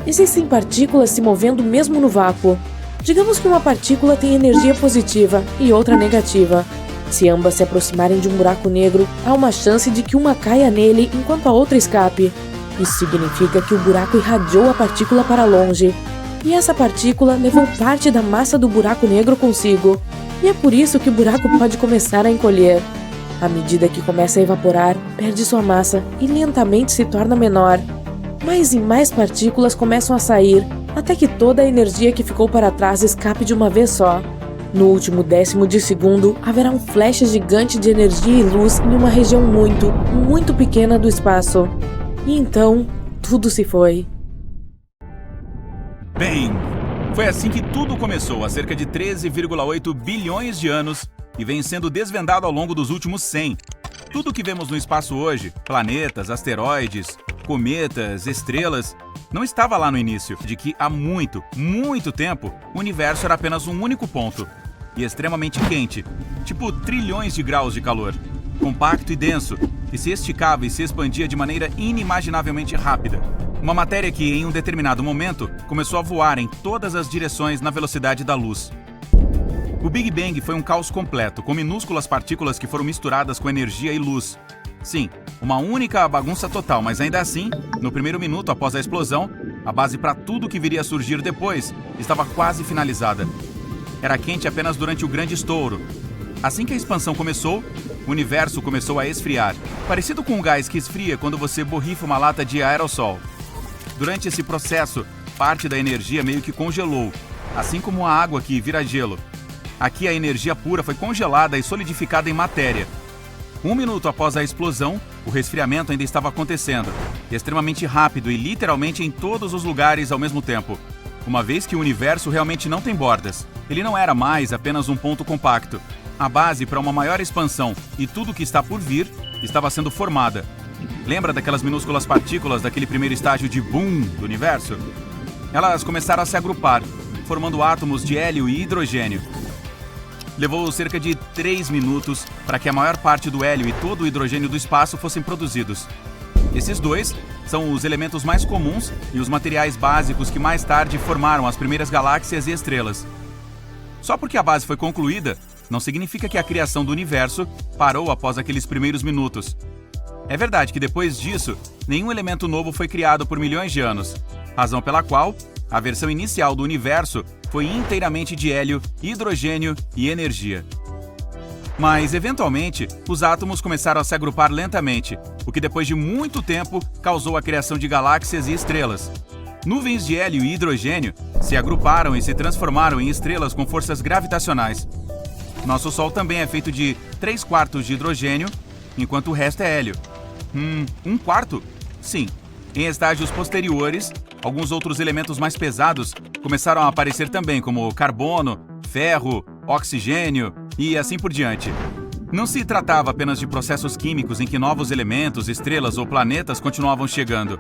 Existem partículas se movendo mesmo no vácuo. Digamos que uma partícula tem energia positiva e outra negativa. Se ambas se aproximarem de um buraco negro, há uma chance de que uma caia nele enquanto a outra escape. Isso significa que o buraco irradiou a partícula para longe. E essa partícula levou parte da massa do buraco negro consigo. E é por isso que o buraco pode começar a encolher. À medida que começa a evaporar, perde sua massa e lentamente se torna menor. Mais e mais partículas começam a sair, até que toda a energia que ficou para trás escape de uma vez só. No último décimo de segundo, haverá um flash gigante de energia e luz em uma região muito, muito pequena do espaço. E então, tudo se foi. Bem, foi assim que tudo começou há cerca de 13,8 bilhões de anos e vem sendo desvendado ao longo dos últimos 100. Tudo que vemos no espaço hoje, planetas, asteroides, cometas, estrelas, não estava lá no início, de que há muito, muito tempo, o universo era apenas um único ponto, e extremamente quente, tipo trilhões de graus de calor, compacto e denso, que se esticava e se expandia de maneira inimaginavelmente rápida. Uma matéria que, em um determinado momento, começou a voar em todas as direções na velocidade da luz. O Big Bang foi um caos completo, com minúsculas partículas que foram misturadas com energia e luz. Sim, uma única bagunça total, mas ainda assim, no primeiro minuto após a explosão, a base para tudo que viria a surgir depois estava quase finalizada. Era quente apenas durante o grande estouro. Assim que a expansão começou, o universo começou a esfriar, parecido com um gás que esfria quando você borrifa uma lata de aerossol. Durante esse processo, parte da energia meio que congelou, assim como a água que vira gelo. Aqui a energia pura foi congelada e solidificada em matéria. 1 minuto após a explosão, o resfriamento ainda estava acontecendo, extremamente rápido e literalmente em todos os lugares ao mesmo tempo. Uma vez que o universo realmente não tem bordas, ele não era mais apenas um ponto compacto. A base para uma maior expansão e tudo que está por vir estava sendo formada. Lembra daquelas minúsculas partículas daquele primeiro estágio de boom do universo? Elas começaram a se agrupar, formando átomos de hélio e hidrogênio. Levou cerca de 3 minutos para que a maior parte do hélio e todo o hidrogênio do espaço fossem produzidos. Esses dois são os elementos mais comuns e os materiais básicos que mais tarde formaram as primeiras galáxias e estrelas. Só porque a base foi concluída, não significa que a criação do universo parou após aqueles primeiros minutos. É verdade que depois disso, nenhum elemento novo foi criado por milhões de anos, razão pela qual a versão inicial do universo foi inteiramente de hélio, hidrogênio e energia. Mas, eventualmente, os átomos começaram a se agrupar lentamente, o que depois de muito tempo causou a criação de galáxias e estrelas. Nuvens de hélio e hidrogênio se agruparam e se transformaram em estrelas com forças gravitacionais. Nosso Sol também é feito de 3/4 de hidrogênio, enquanto o resto é hélio. 1/4? Sim. Em estágios posteriores, alguns outros elementos mais pesados começaram a aparecer também, como carbono, ferro, oxigênio e assim por diante. Não se tratava apenas de processos químicos em que novos elementos, estrelas ou planetas continuavam chegando.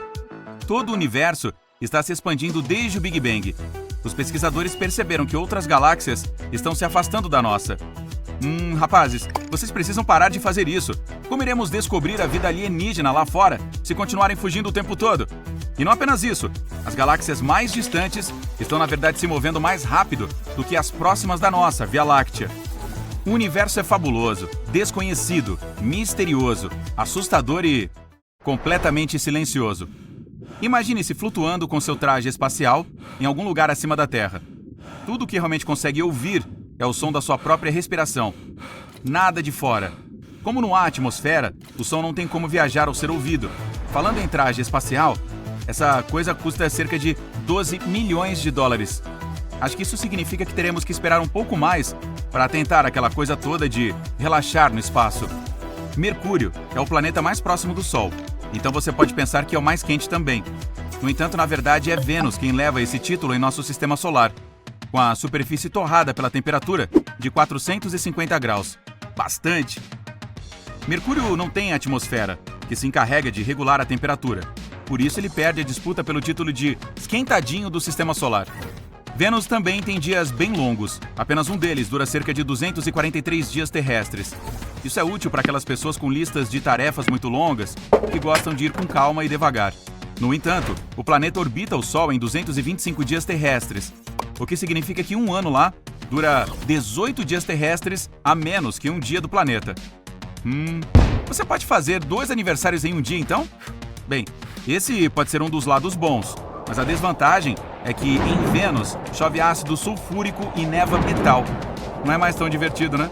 Todo o universo está se expandindo desde o Big Bang. Os pesquisadores perceberam que outras galáxias estão se afastando da nossa. Rapazes, vocês precisam parar de fazer isso. Como iremos descobrir a vida alienígena lá fora se continuarem fugindo o tempo todo? E não apenas isso, as galáxias mais distantes estão na verdade se movendo mais rápido do que as próximas da nossa, Via Láctea. O universo é fabuloso, desconhecido, misterioso, assustador e completamente silencioso. Imagine-se flutuando com seu traje espacial em algum lugar acima da Terra. Tudo o que realmente consegue ouvir é o som da sua própria respiração. Nada de fora. Como não há atmosfera, o som não tem como viajar ou ser ouvido. Falando em traje espacial, essa coisa custa cerca de 12 milhões de dólares. Acho que isso significa que teremos que esperar um pouco mais para tentar aquela coisa toda de relaxar no espaço. Mercúrio é o planeta mais próximo do Sol, então você pode pensar que é o mais quente também. No entanto, na verdade, é Vênus quem leva esse título em nosso sistema solar, com a superfície torrada pela temperatura de 450 graus. Bastante! Mercúrio não tem atmosfera, que se encarrega de regular a temperatura. Por isso ele perde a disputa pelo título de esquentadinho do sistema solar. Vênus também tem dias bem longos. Apenas um deles dura cerca de 243 dias terrestres. Isso é útil para aquelas pessoas com listas de tarefas muito longas que gostam de ir com calma e devagar. No entanto, o planeta orbita o Sol em 225 dias terrestres, o que significa que um ano lá dura 18 dias terrestres a menos que um dia do planeta. Você pode fazer 2 aniversários em um dia, então? Bem, esse pode ser um dos lados bons, mas a desvantagem é que em Vênus chove ácido sulfúrico e neva metal. Não é mais tão divertido, né?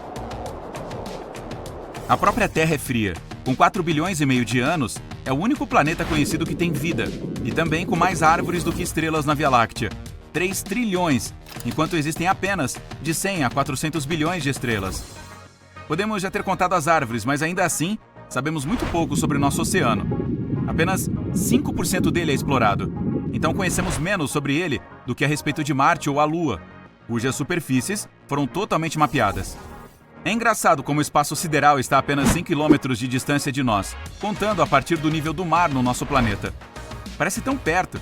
A própria Terra é fria. Com 4 bilhões e meio de anos, é o único planeta conhecido que tem vida, e também com mais árvores do que estrelas na Via Láctea. 3 trilhões, enquanto existem apenas de 100 a 400 bilhões de estrelas. Podemos já ter contado as árvores, mas ainda assim, sabemos muito pouco sobre o nosso oceano. Apenas 5% dele é explorado, então conhecemos menos sobre ele do que a respeito de Marte ou a Lua, cujas superfícies foram totalmente mapeadas. É engraçado como o espaço sideral está a apenas 100 km de distância de nós, contando a partir do nível do mar no nosso planeta. Parece tão perto.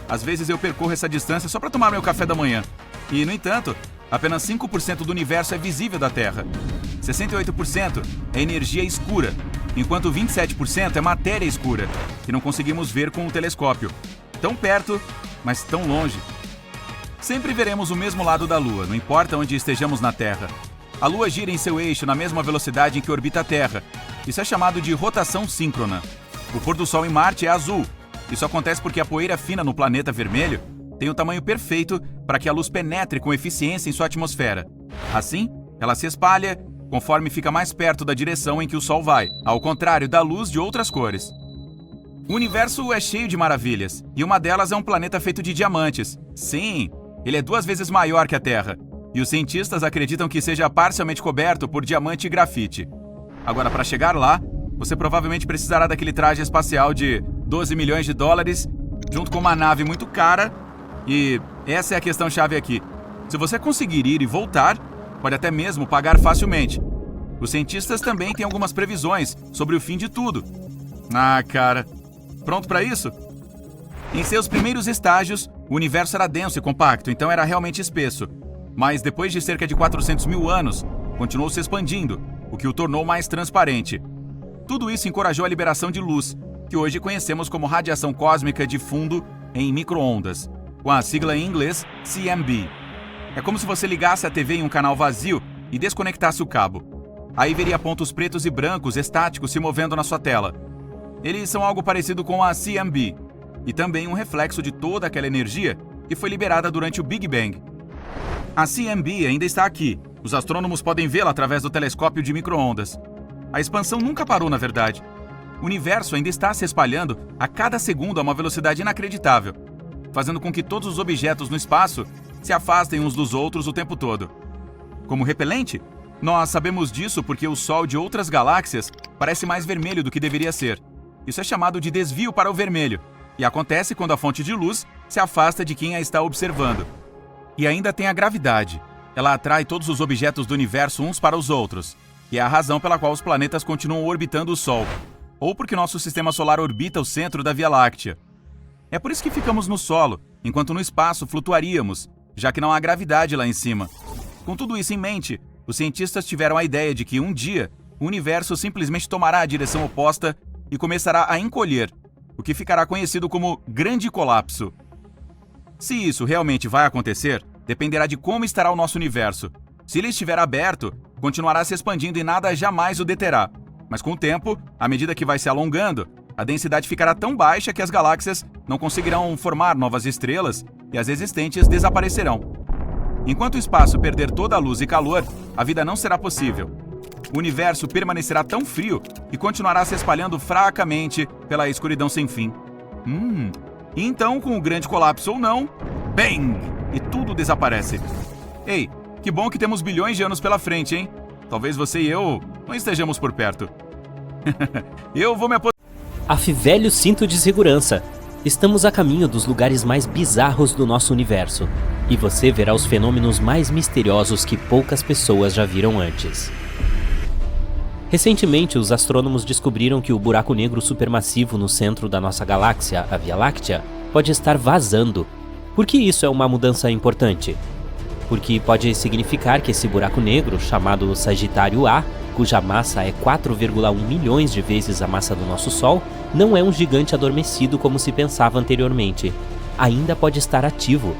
Às vezes eu percorro essa distância só para tomar meu café da manhã. E, no entanto, apenas 5% do universo é visível da Terra. 68% é energia escura, enquanto 27% é matéria escura, que não conseguimos ver com o telescópio. Tão perto, mas tão longe. Sempre veremos o mesmo lado da Lua, não importa onde estejamos na Terra. A Lua gira em seu eixo na mesma velocidade em que orbita a Terra. Isso é chamado de rotação síncrona. O pôr do Sol em Marte é azul. Isso acontece porque a poeira fina no planeta vermelho tem o tamanho perfeito para que a luz penetre com eficiência em sua atmosfera. Assim, ela se espalha conforme fica mais perto da direção em que o Sol vai, ao contrário da luz de outras cores. O universo é cheio de maravilhas, e uma delas é um planeta feito de diamantes. Sim, ele é 2 vezes maior que a Terra. E os cientistas acreditam que seja parcialmente coberto por diamante e grafite. Agora, para chegar lá, você provavelmente precisará daquele traje espacial de 12 milhões de dólares, junto com uma nave muito cara. E essa é a questão-chave aqui. Se você conseguir ir e voltar, pode até mesmo pagar facilmente. Os cientistas também têm algumas previsões sobre o fim de tudo. Cara, pronto para isso? Em seus primeiros estágios, o universo era denso e compacto, então era realmente espesso. Mas depois de cerca de 400 mil anos, continuou se expandindo, o que o tornou mais transparente. Tudo isso encorajou a liberação de luz, que hoje conhecemos como radiação cósmica de fundo em micro-ondas, com a sigla em inglês CMB. É como se você ligasse a TV em um canal vazio e desconectasse o cabo. Aí veria pontos pretos e brancos estáticos se movendo na sua tela. Eles são algo parecido com a CMB, e também um reflexo de toda aquela energia que foi liberada durante o Big Bang. A CMB ainda está aqui. Os astrônomos podem vê-la através do telescópio de micro-ondas. A expansão nunca parou, na verdade. O universo ainda está se espalhando a cada segundo a uma velocidade inacreditável, fazendo com que todos os objetos no espaço se afastem uns dos outros o tempo todo. Como repelente, nós sabemos disso porque o Sol de outras galáxias parece mais vermelho do que deveria ser. Isso é chamado de desvio para o vermelho, e acontece quando a fonte de luz se afasta de quem a está observando. E ainda tem a gravidade. Ela atrai todos os objetos do universo uns para os outros, e é a razão pela qual os planetas continuam orbitando o Sol, ou porque nosso sistema solar orbita o centro da Via Láctea. É por isso que ficamos no solo, enquanto no espaço flutuaríamos, já que não há gravidade lá em cima. Com tudo isso em mente, os cientistas tiveram a ideia de que um dia o universo simplesmente tomará a direção oposta e começará a encolher, o que ficará conhecido como Grande Colapso. Se isso realmente vai acontecer, dependerá de como estará o nosso universo. Se ele estiver aberto, continuará se expandindo e nada jamais o deterá. Mas com o tempo, à medida que vai se alongando, a densidade ficará tão baixa que as galáxias não conseguirão formar novas estrelas e as existentes desaparecerão. Enquanto o espaço perder toda a luz e calor, a vida não será possível. O universo permanecerá tão frio e continuará se espalhando fracamente pela escuridão sem fim. E então, com o grande colapso ou não, bang! E tudo desaparece. Ei, que bom que temos bilhões de anos pela frente, hein? Talvez você e eu não estejamos por perto. Eu vou me aposentar. Velho cinto de segurança. Estamos a caminho dos lugares mais bizarros do nosso universo. E você verá os fenômenos mais misteriosos que poucas pessoas já viram antes. Recentemente, os astrônomos descobriram que o buraco negro supermassivo no centro da nossa galáxia, a Via Láctea, pode estar vazando. Por que isso é uma mudança importante? Porque pode significar que esse buraco negro, chamado Sagitário A, cuja massa é 4,1 milhões de vezes a massa do nosso Sol, não é um gigante adormecido como se pensava anteriormente. Ainda pode estar ativo.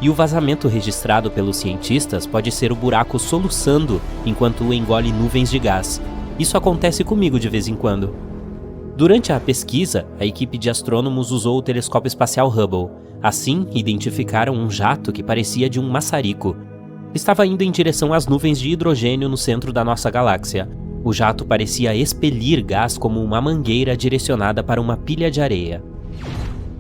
E o vazamento registrado pelos cientistas pode ser o buraco soluçando enquanto engole nuvens de gás. Isso acontece comigo de vez em quando. Durante a pesquisa, a equipe de astrônomos usou o telescópio espacial Hubble. Assim, identificaram um jato que parecia de um maçarico. Estava indo em direção às nuvens de hidrogênio no centro da nossa galáxia. O jato parecia expelir gás como uma mangueira direcionada para uma pilha de areia.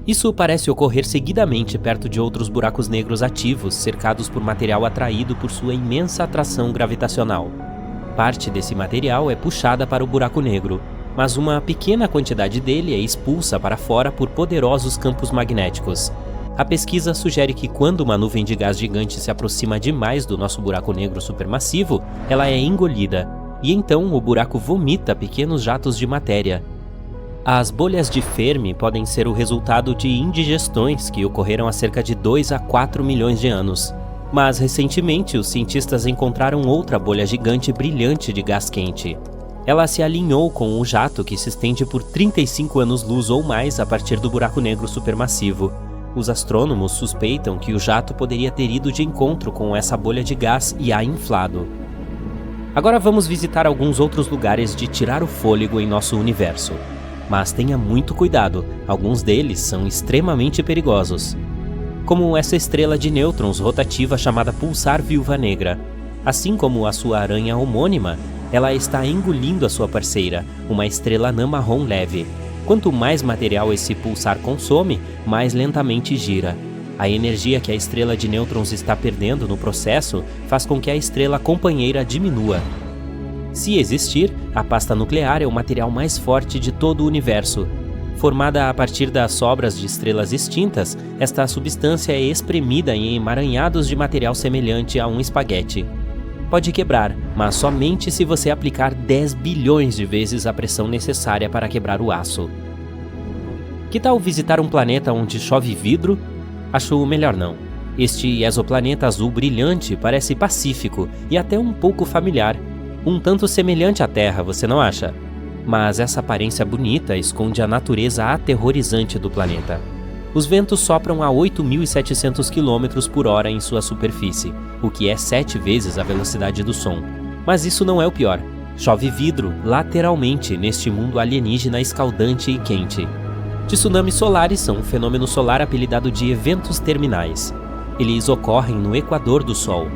Isso parece ocorrer seguidamente perto de outros buracos negros ativos, cercados por material atraído por sua imensa atração gravitacional. Parte desse material é puxada para o buraco negro, mas uma pequena quantidade dele é expulsa para fora por poderosos campos magnéticos. A pesquisa sugere que quando uma nuvem de gás gigante se aproxima demais do nosso buraco negro supermassivo, ela é engolida, e então o buraco vomita pequenos jatos de matéria. As bolhas de Fermi podem ser o resultado de indigestões que ocorreram há cerca de 2 a 4 milhões de anos. Mas recentemente os cientistas encontraram outra bolha gigante brilhante de gás quente. Ela se alinhou com o jato que se estende por 35 anos-luz ou mais a partir do buraco negro supermassivo. Os astrônomos suspeitam que o jato poderia ter ido de encontro com essa bolha de gás e a inflado. Agora vamos visitar alguns outros lugares de tirar o fôlego em nosso universo. Mas tenha muito cuidado, alguns deles são extremamente perigosos. Como essa estrela de nêutrons rotativa chamada Pulsar Viúva Negra. Assim como a sua aranha homônima, ela está engolindo a sua parceira, uma estrela anã marrom leve. Quanto mais material esse pulsar consome, mais lentamente gira. A energia que a estrela de nêutrons está perdendo no processo faz com que a estrela companheira diminua. Se existir, a pasta nuclear é o material mais forte de todo o universo. Formada a partir das sobras de estrelas extintas, esta substância é espremida em emaranhados de material semelhante a um espaguete. Pode quebrar, mas somente se você aplicar 10 bilhões de vezes a pressão necessária para quebrar o aço. Que tal visitar um planeta onde chove vidro? Acho melhor não. Este exoplaneta azul brilhante parece pacífico e até um pouco familiar. Um tanto semelhante à Terra, você não acha? Mas essa aparência bonita esconde a natureza aterrorizante do planeta. Os ventos sopram a 8.700 km por hora em sua superfície, o que é 7 vezes a velocidade do som. Mas isso não é o pior. Chove vidro, lateralmente, neste mundo alienígena escaldante e quente. Tsunamis solares são um fenômeno solar apelidado de eventos terminais. Eles ocorrem no equador do Sol.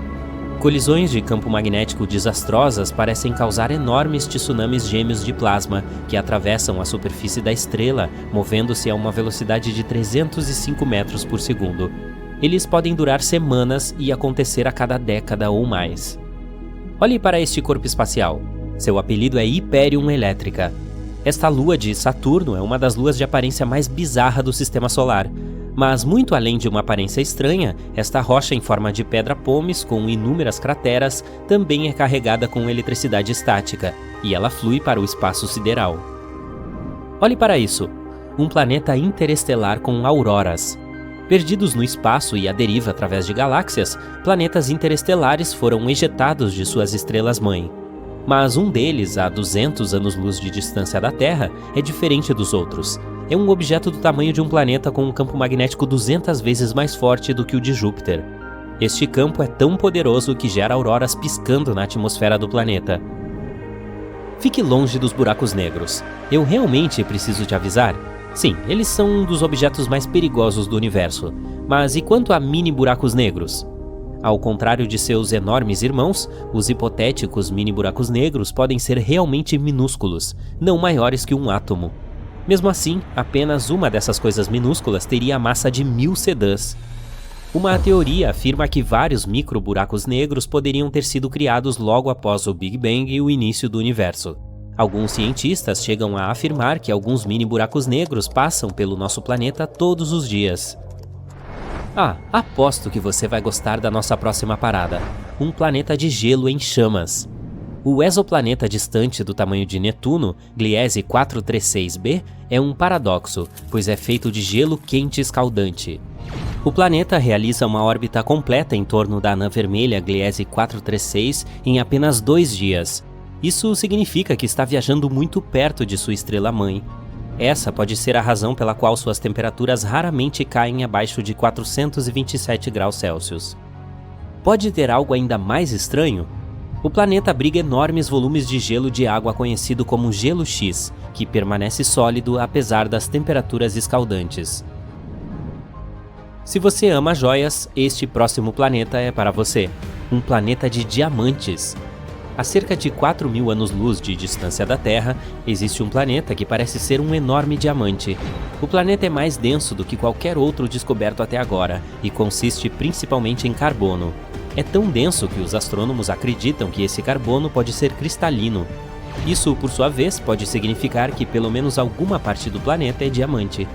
Colisões de campo magnético desastrosas parecem causar enormes tsunamis gêmeos de plasma que atravessam a superfície da estrela, movendo-se a uma velocidade de 305 metros por segundo. Eles podem durar semanas e acontecer a cada década ou mais. Olhe para este corpo espacial. Seu apelido é Hyperion Elétrica. Esta lua de Saturno é uma das luas de aparência mais bizarra do sistema solar. Mas muito além de uma aparência estranha, esta rocha em forma de pedra pómez com inúmeras crateras também é carregada com eletricidade estática, e ela flui para o espaço sideral. Olhe para isso, um planeta interestelar com auroras. Perdidos no espaço e à deriva através de galáxias, planetas interestelares foram ejetados de suas estrelas-mãe. Mas um deles, a 200 anos-luz de distância da Terra, é diferente dos outros. É um objeto do tamanho de um planeta com um campo magnético 200 vezes mais forte do que o de Júpiter. Este campo é tão poderoso que gera auroras piscando na atmosfera do planeta. Fique longe dos buracos negros. Eu realmente preciso te avisar? Sim, eles são um dos objetos mais perigosos do universo. Mas e quanto a mini buracos negros? Ao contrário de seus enormes irmãos, os hipotéticos mini buracos negros podem ser realmente minúsculos, não maiores que um átomo. Mesmo assim, apenas uma dessas coisas minúsculas teria a massa de 1000 sedãs. Uma teoria afirma que vários micro-buracos negros poderiam ter sido criados logo após o Big Bang e o início do universo. Alguns cientistas chegam a afirmar que alguns mini-buracos negros passam pelo nosso planeta todos os dias. Aposto que você vai gostar da nossa próxima parada. Um planeta de gelo em chamas. O exoplaneta distante do tamanho de Netuno, Gliese 436b, é um paradoxo, pois é feito de gelo quente escaldante. O planeta realiza uma órbita completa em torno da anã vermelha Gliese 436 em apenas 2 dias. Isso significa que está viajando muito perto de sua estrela-mãe. Essa pode ser a razão pela qual suas temperaturas raramente caem abaixo de 427 graus Celsius. Pode ter algo ainda mais estranho? O planeta abriga enormes volumes de gelo de água conhecido como gelo X, que permanece sólido apesar das temperaturas escaldantes. Se você ama joias, este próximo planeta é para você. Um planeta de diamantes. A cerca de 4.000 anos-luz de distância da Terra, existe um planeta que parece ser um enorme diamante. O planeta é mais denso do que qualquer outro descoberto até agora e consiste principalmente em carbono. É tão denso que os astrônomos acreditam que esse carbono pode ser cristalino. Isso, por sua vez, pode significar que pelo menos alguma parte do planeta é diamante.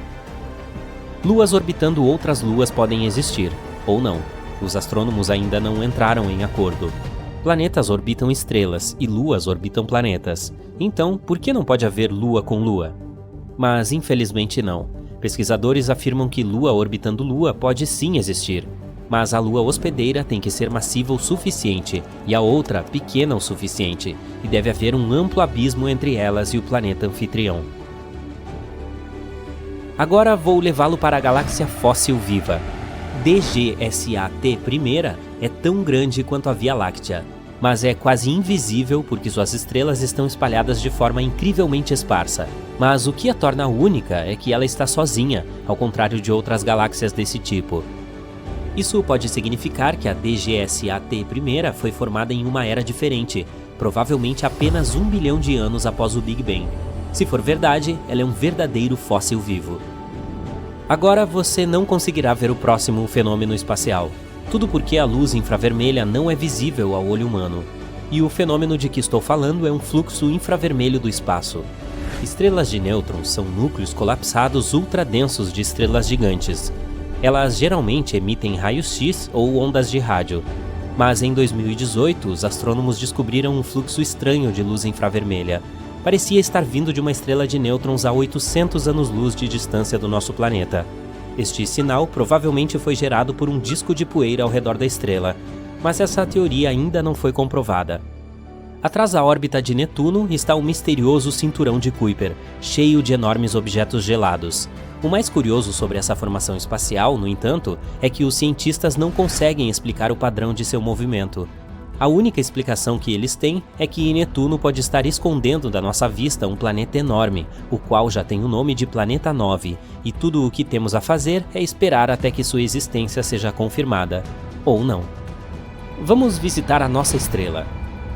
Luas orbitando outras luas podem existir, ou não. Os astrônomos ainda não entraram em acordo. Planetas orbitam estrelas e luas orbitam planetas. Então, por que não pode haver lua com lua? Mas, infelizmente, não. Pesquisadores afirmam que lua orbitando lua pode sim existir. Mas a lua hospedeira tem que ser massiva o suficiente e a outra pequena o suficiente, e deve haver um amplo abismo entre elas e o planeta anfitrião. Agora vou levá-lo para a galáxia fóssil viva. DGSAT I é tão grande quanto a Via Láctea, mas é quase invisível porque suas estrelas estão espalhadas de forma incrivelmente esparsa. Mas o que a torna única é que ela está sozinha, ao contrário de outras galáxias desse tipo. Isso pode significar que a DGSAT I foi formada em uma era diferente, provavelmente apenas 1 bilhão de anos após o Big Bang. Se for verdade, ela é um verdadeiro fóssil vivo. Agora você não conseguirá ver o próximo fenômeno espacial. Tudo porque a luz infravermelha não é visível ao olho humano. E o fenômeno de que estou falando é um fluxo infravermelho do espaço. Estrelas de nêutrons são núcleos colapsados ultradensos de estrelas gigantes. Elas geralmente emitem raios X ou ondas de rádio. Mas em 2018, os astrônomos descobriram um fluxo estranho de luz infravermelha. Parecia estar vindo de uma estrela de nêutrons a 800 anos-luz de distância do nosso planeta. Este sinal provavelmente foi gerado por um disco de poeira ao redor da estrela, mas essa teoria ainda não foi comprovada. Atrás da órbita de Netuno está o misterioso cinturão de Kuiper, cheio de enormes objetos gelados. O mais curioso sobre essa formação espacial, no entanto, é que os cientistas não conseguem explicar o padrão de seu movimento. A única explicação que eles têm é que Netuno pode estar escondendo da nossa vista um planeta enorme, o qual já tem o nome de Planeta 9, e tudo o que temos a fazer é esperar até que sua existência seja confirmada. Ou não. Vamos visitar a nossa estrela.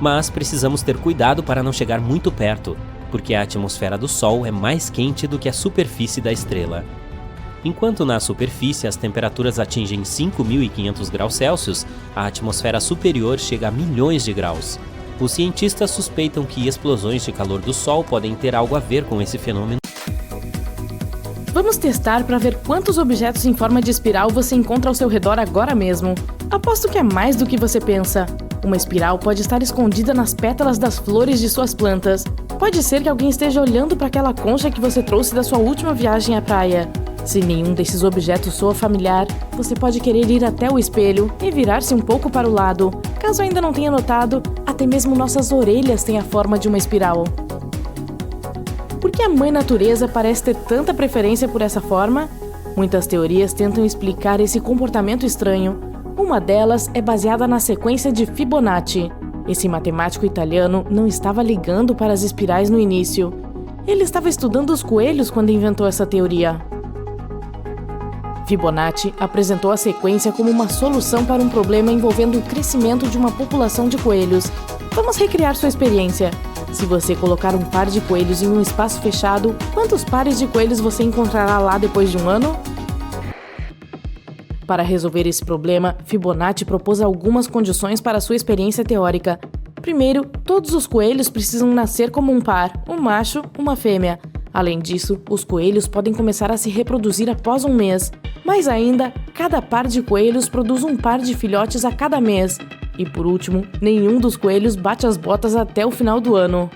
Mas precisamos ter cuidado para não chegar muito perto, porque a atmosfera do Sol é mais quente do que a superfície da estrela. Enquanto na superfície as temperaturas atingem 5.500 graus Celsius, a atmosfera superior chega a milhões de graus. Os cientistas suspeitam que explosões de calor do Sol podem ter algo a ver com esse fenômeno. Vamos testar para ver quantos objetos em forma de espiral você encontra ao seu redor agora mesmo. Aposto que é mais do que você pensa. Uma espiral pode estar escondida nas pétalas das flores de suas plantas. Pode ser que alguém esteja olhando para aquela concha que você trouxe da sua última viagem à praia. Se nenhum desses objetos soa familiar, você pode querer ir até o espelho e virar-se um pouco para o lado. Caso ainda não tenha notado, até mesmo nossas orelhas têm a forma de uma espiral. Por que a mãe natureza parece ter tanta preferência por essa forma? Muitas teorias tentam explicar esse comportamento estranho. Uma delas é baseada na sequência de Fibonacci. Esse matemático italiano não estava ligando para as espirais no início. Ele estava estudando os coelhos quando inventou essa teoria. Fibonacci apresentou a sequência como uma solução para um problema envolvendo o crescimento de uma população de coelhos. Vamos recriar sua experiência. Se você colocar um par de coelhos em um espaço fechado, quantos pares de coelhos você encontrará lá depois de um ano? Para resolver esse problema, Fibonacci propôs algumas condições para sua experiência teórica. Primeiro, todos os coelhos precisam nascer como um par, um macho, uma fêmea. Além disso, os coelhos podem começar a se reproduzir após um mês. Mais ainda, cada par de coelhos produz um par de filhotes a cada mês. E por último, nenhum dos coelhos bate as botas até o final do ano.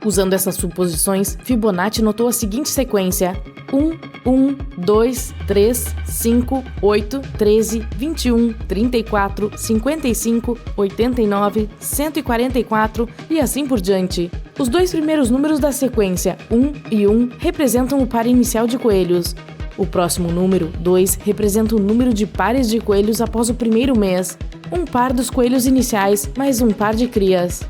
Usando essas suposições, Fibonacci notou a seguinte sequência: 1, 1, 2, 3, 5, 8, 13, 21, 34, 55, 89, 144 e assim por diante. Os dois primeiros números da sequência, 1 e 1, representam o par inicial de coelhos. O próximo número, 2, representa o número de pares de coelhos após o primeiro mês, um par dos coelhos iniciais mais um par de crias.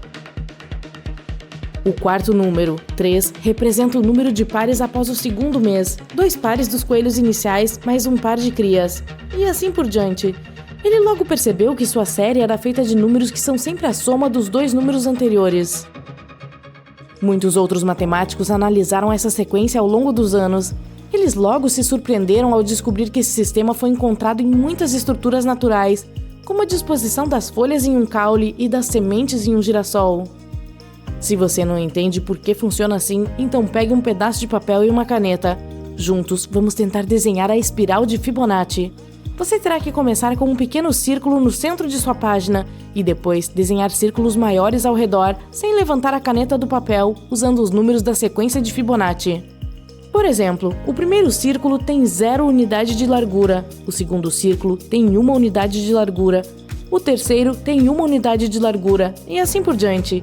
O quarto número, 3, representa o número de pares após o segundo mês, 2 pares dos coelhos iniciais mais um par de crias, e assim por diante. Ele logo percebeu que sua série era feita de números que são sempre a soma dos 2 números anteriores. Muitos outros matemáticos analisaram essa sequência ao longo dos anos. Eles logo se surpreenderam ao descobrir que esse sistema foi encontrado em muitas estruturas naturais, como a disposição das folhas em um caule e das sementes em um girassol. Se você não entende por que funciona assim, então pegue um pedaço de papel e uma caneta. Juntos, vamos tentar desenhar a espiral de Fibonacci. Você terá que começar com um pequeno círculo no centro de sua página e depois desenhar círculos maiores ao redor sem levantar a caneta do papel, usando os números da sequência de Fibonacci. Por exemplo, o primeiro círculo tem 0 unidade de largura, o segundo círculo tem 1 unidade de largura, o terceiro tem 1 unidade de largura e assim por diante.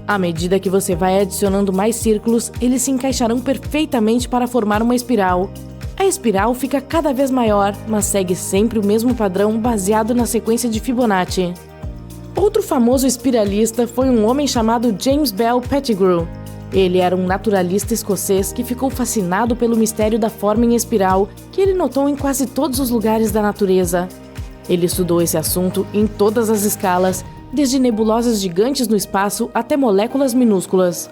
À medida que você vai adicionando mais círculos, eles se encaixarão perfeitamente para formar uma espiral. A espiral fica cada vez maior, mas segue sempre o mesmo padrão baseado na sequência de Fibonacci. Outro famoso espiralista foi um homem chamado James Bell Pettigrew. Ele era um naturalista escocês que ficou fascinado pelo mistério da forma em espiral que ele notou em quase todos os lugares da natureza. Ele estudou esse assunto em todas as escalas, desde nebulosas gigantes no espaço até moléculas minúsculas.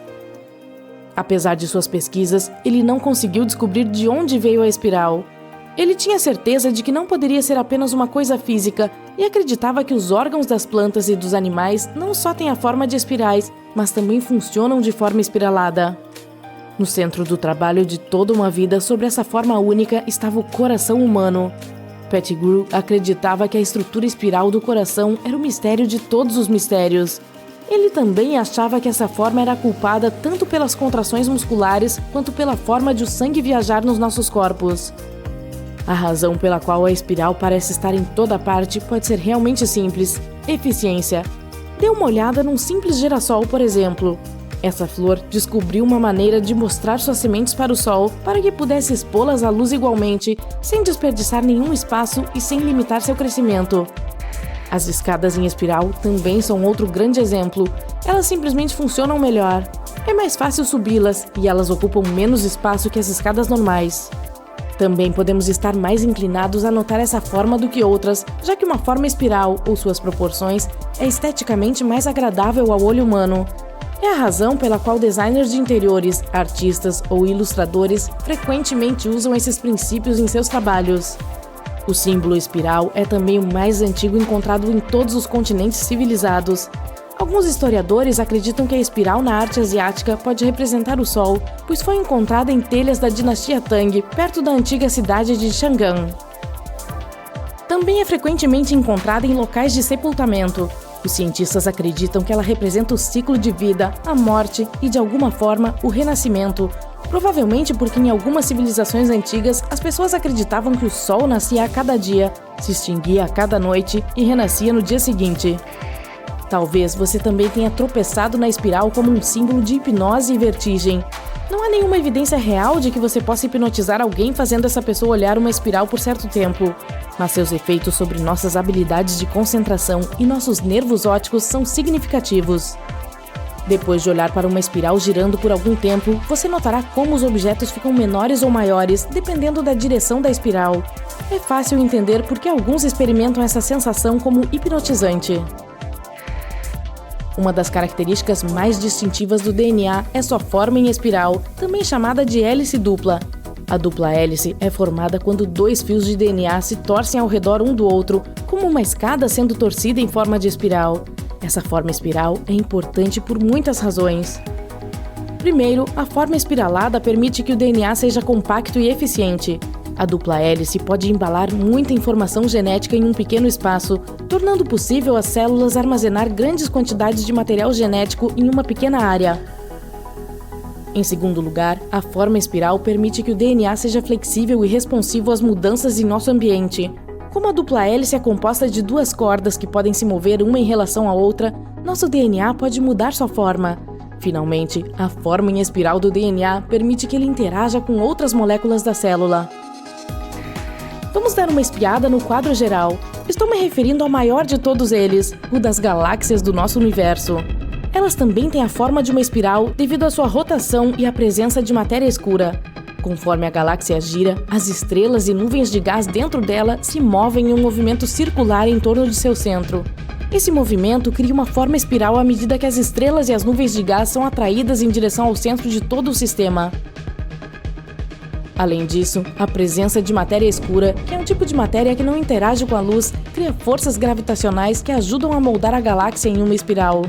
Apesar de suas pesquisas, ele não conseguiu descobrir de onde veio a espiral. Ele tinha certeza de que não poderia ser apenas uma coisa física e acreditava que os órgãos das plantas e dos animais não só têm a forma de espirais, mas também funcionam de forma espiralada. No centro do trabalho de toda uma vida sobre essa forma única estava o coração humano. Pettigrew acreditava que a estrutura espiral do coração era o mistério de todos os mistérios. Ele também achava que essa forma era culpada tanto pelas contrações musculares quanto pela forma de o sangue viajar nos nossos corpos. A razão pela qual a espiral parece estar em toda parte pode ser realmente simples: eficiência. Dê uma olhada num simples girassol, por exemplo. Essa flor descobriu uma maneira de mostrar suas sementes para o sol para que pudesse expô-las à luz igualmente, sem desperdiçar nenhum espaço e sem limitar seu crescimento. As escadas em espiral também são outro grande exemplo. Elas simplesmente funcionam melhor. É mais fácil subi-las e elas ocupam menos espaço que as escadas normais. Também podemos estar mais inclinados a notar essa forma do que outras, já que uma forma espiral, ou suas proporções, é esteticamente mais agradável ao olho humano. É a razão pela qual designers de interiores, artistas ou ilustradores frequentemente usam esses princípios em seus trabalhos. O símbolo espiral é também o mais antigo encontrado em todos os continentes civilizados. Alguns historiadores acreditam que a espiral na arte asiática pode representar o Sol, pois foi encontrada em telhas da dinastia Tang, perto da antiga cidade de Chang'an. Também é frequentemente encontrada em locais de sepultamento. Os cientistas acreditam que ela representa o ciclo de vida, a morte e, de alguma forma, o renascimento. Provavelmente porque em algumas civilizações antigas as pessoas acreditavam que o Sol nascia a cada dia, se extinguia a cada noite e renascia no dia seguinte. Talvez você também tenha tropeçado na espiral como um símbolo de hipnose e vertigem. Não há nenhuma evidência real de que você possa hipnotizar alguém fazendo essa pessoa olhar uma espiral por certo tempo, mas seus efeitos sobre nossas habilidades de concentração e nossos nervos ópticos são significativos. Depois de olhar para uma espiral girando por algum tempo, você notará como os objetos ficam menores ou maiores, dependendo da direção da espiral. É fácil entender por que alguns experimentam essa sensação como hipnotizante. Uma das características mais distintivas do DNA é sua forma em espiral, também chamada de hélice dupla. A dupla hélice é formada quando 2 fios de DNA se torcem ao redor um do outro, como uma escada sendo torcida em forma de espiral. Essa forma espiral é importante por muitas razões. Primeiro, a forma espiralada permite que o DNA seja compacto e eficiente. A dupla hélice pode embalar muita informação genética em um pequeno espaço, tornando possível às células armazenar grandes quantidades de material genético em uma pequena área. Em segundo lugar, a forma espiral permite que o DNA seja flexível e responsivo às mudanças em nosso ambiente. Como a dupla hélice é composta de duas cordas que podem se mover uma em relação à outra, nosso DNA pode mudar sua forma. Finalmente, a forma em espiral do DNA permite que ele interaja com outras moléculas da célula. Vamos dar uma espiada no quadro geral. Estou me referindo ao maior de todos eles, o das galáxias do nosso universo. Elas também têm a forma de uma espiral devido à sua rotação e à presença de matéria escura. Conforme a galáxia gira, as estrelas e nuvens de gás dentro dela se movem em um movimento circular em torno de seu centro. Esse movimento cria uma forma espiral à medida que as estrelas e as nuvens de gás são atraídas em direção ao centro de todo o sistema. Além disso, a presença de matéria escura, que é um tipo de matéria que não interage com a luz, cria forças gravitacionais que ajudam a moldar a galáxia em uma espiral.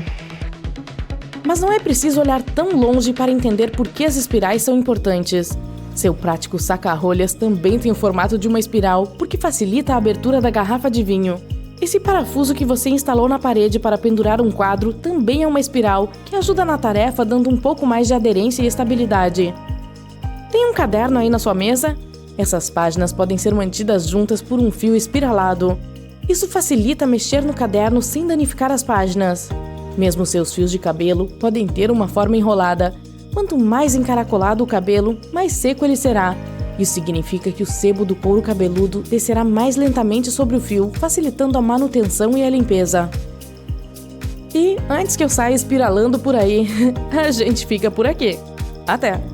Mas não é preciso olhar tão longe para entender por que as espirais são importantes. Seu prático saca-rolhas também tem o formato de uma espiral, porque facilita a abertura da garrafa de vinho. Esse parafuso que você instalou na parede para pendurar um quadro também é uma espiral, que ajuda na tarefa dando um pouco mais de aderência e estabilidade. Tem um caderno aí na sua mesa? Essas páginas podem ser mantidas juntas por um fio espiralado. Isso facilita mexer no caderno sem danificar as páginas. Mesmo seus fios de cabelo podem ter uma forma enrolada. Quanto mais encaracolado o cabelo, mais seco ele será. Isso significa que o sebo do couro cabeludo descerá mais lentamente sobre o fio, facilitando a manutenção e a limpeza. E, antes que eu saia espiralando por aí, a gente fica por aqui. Até!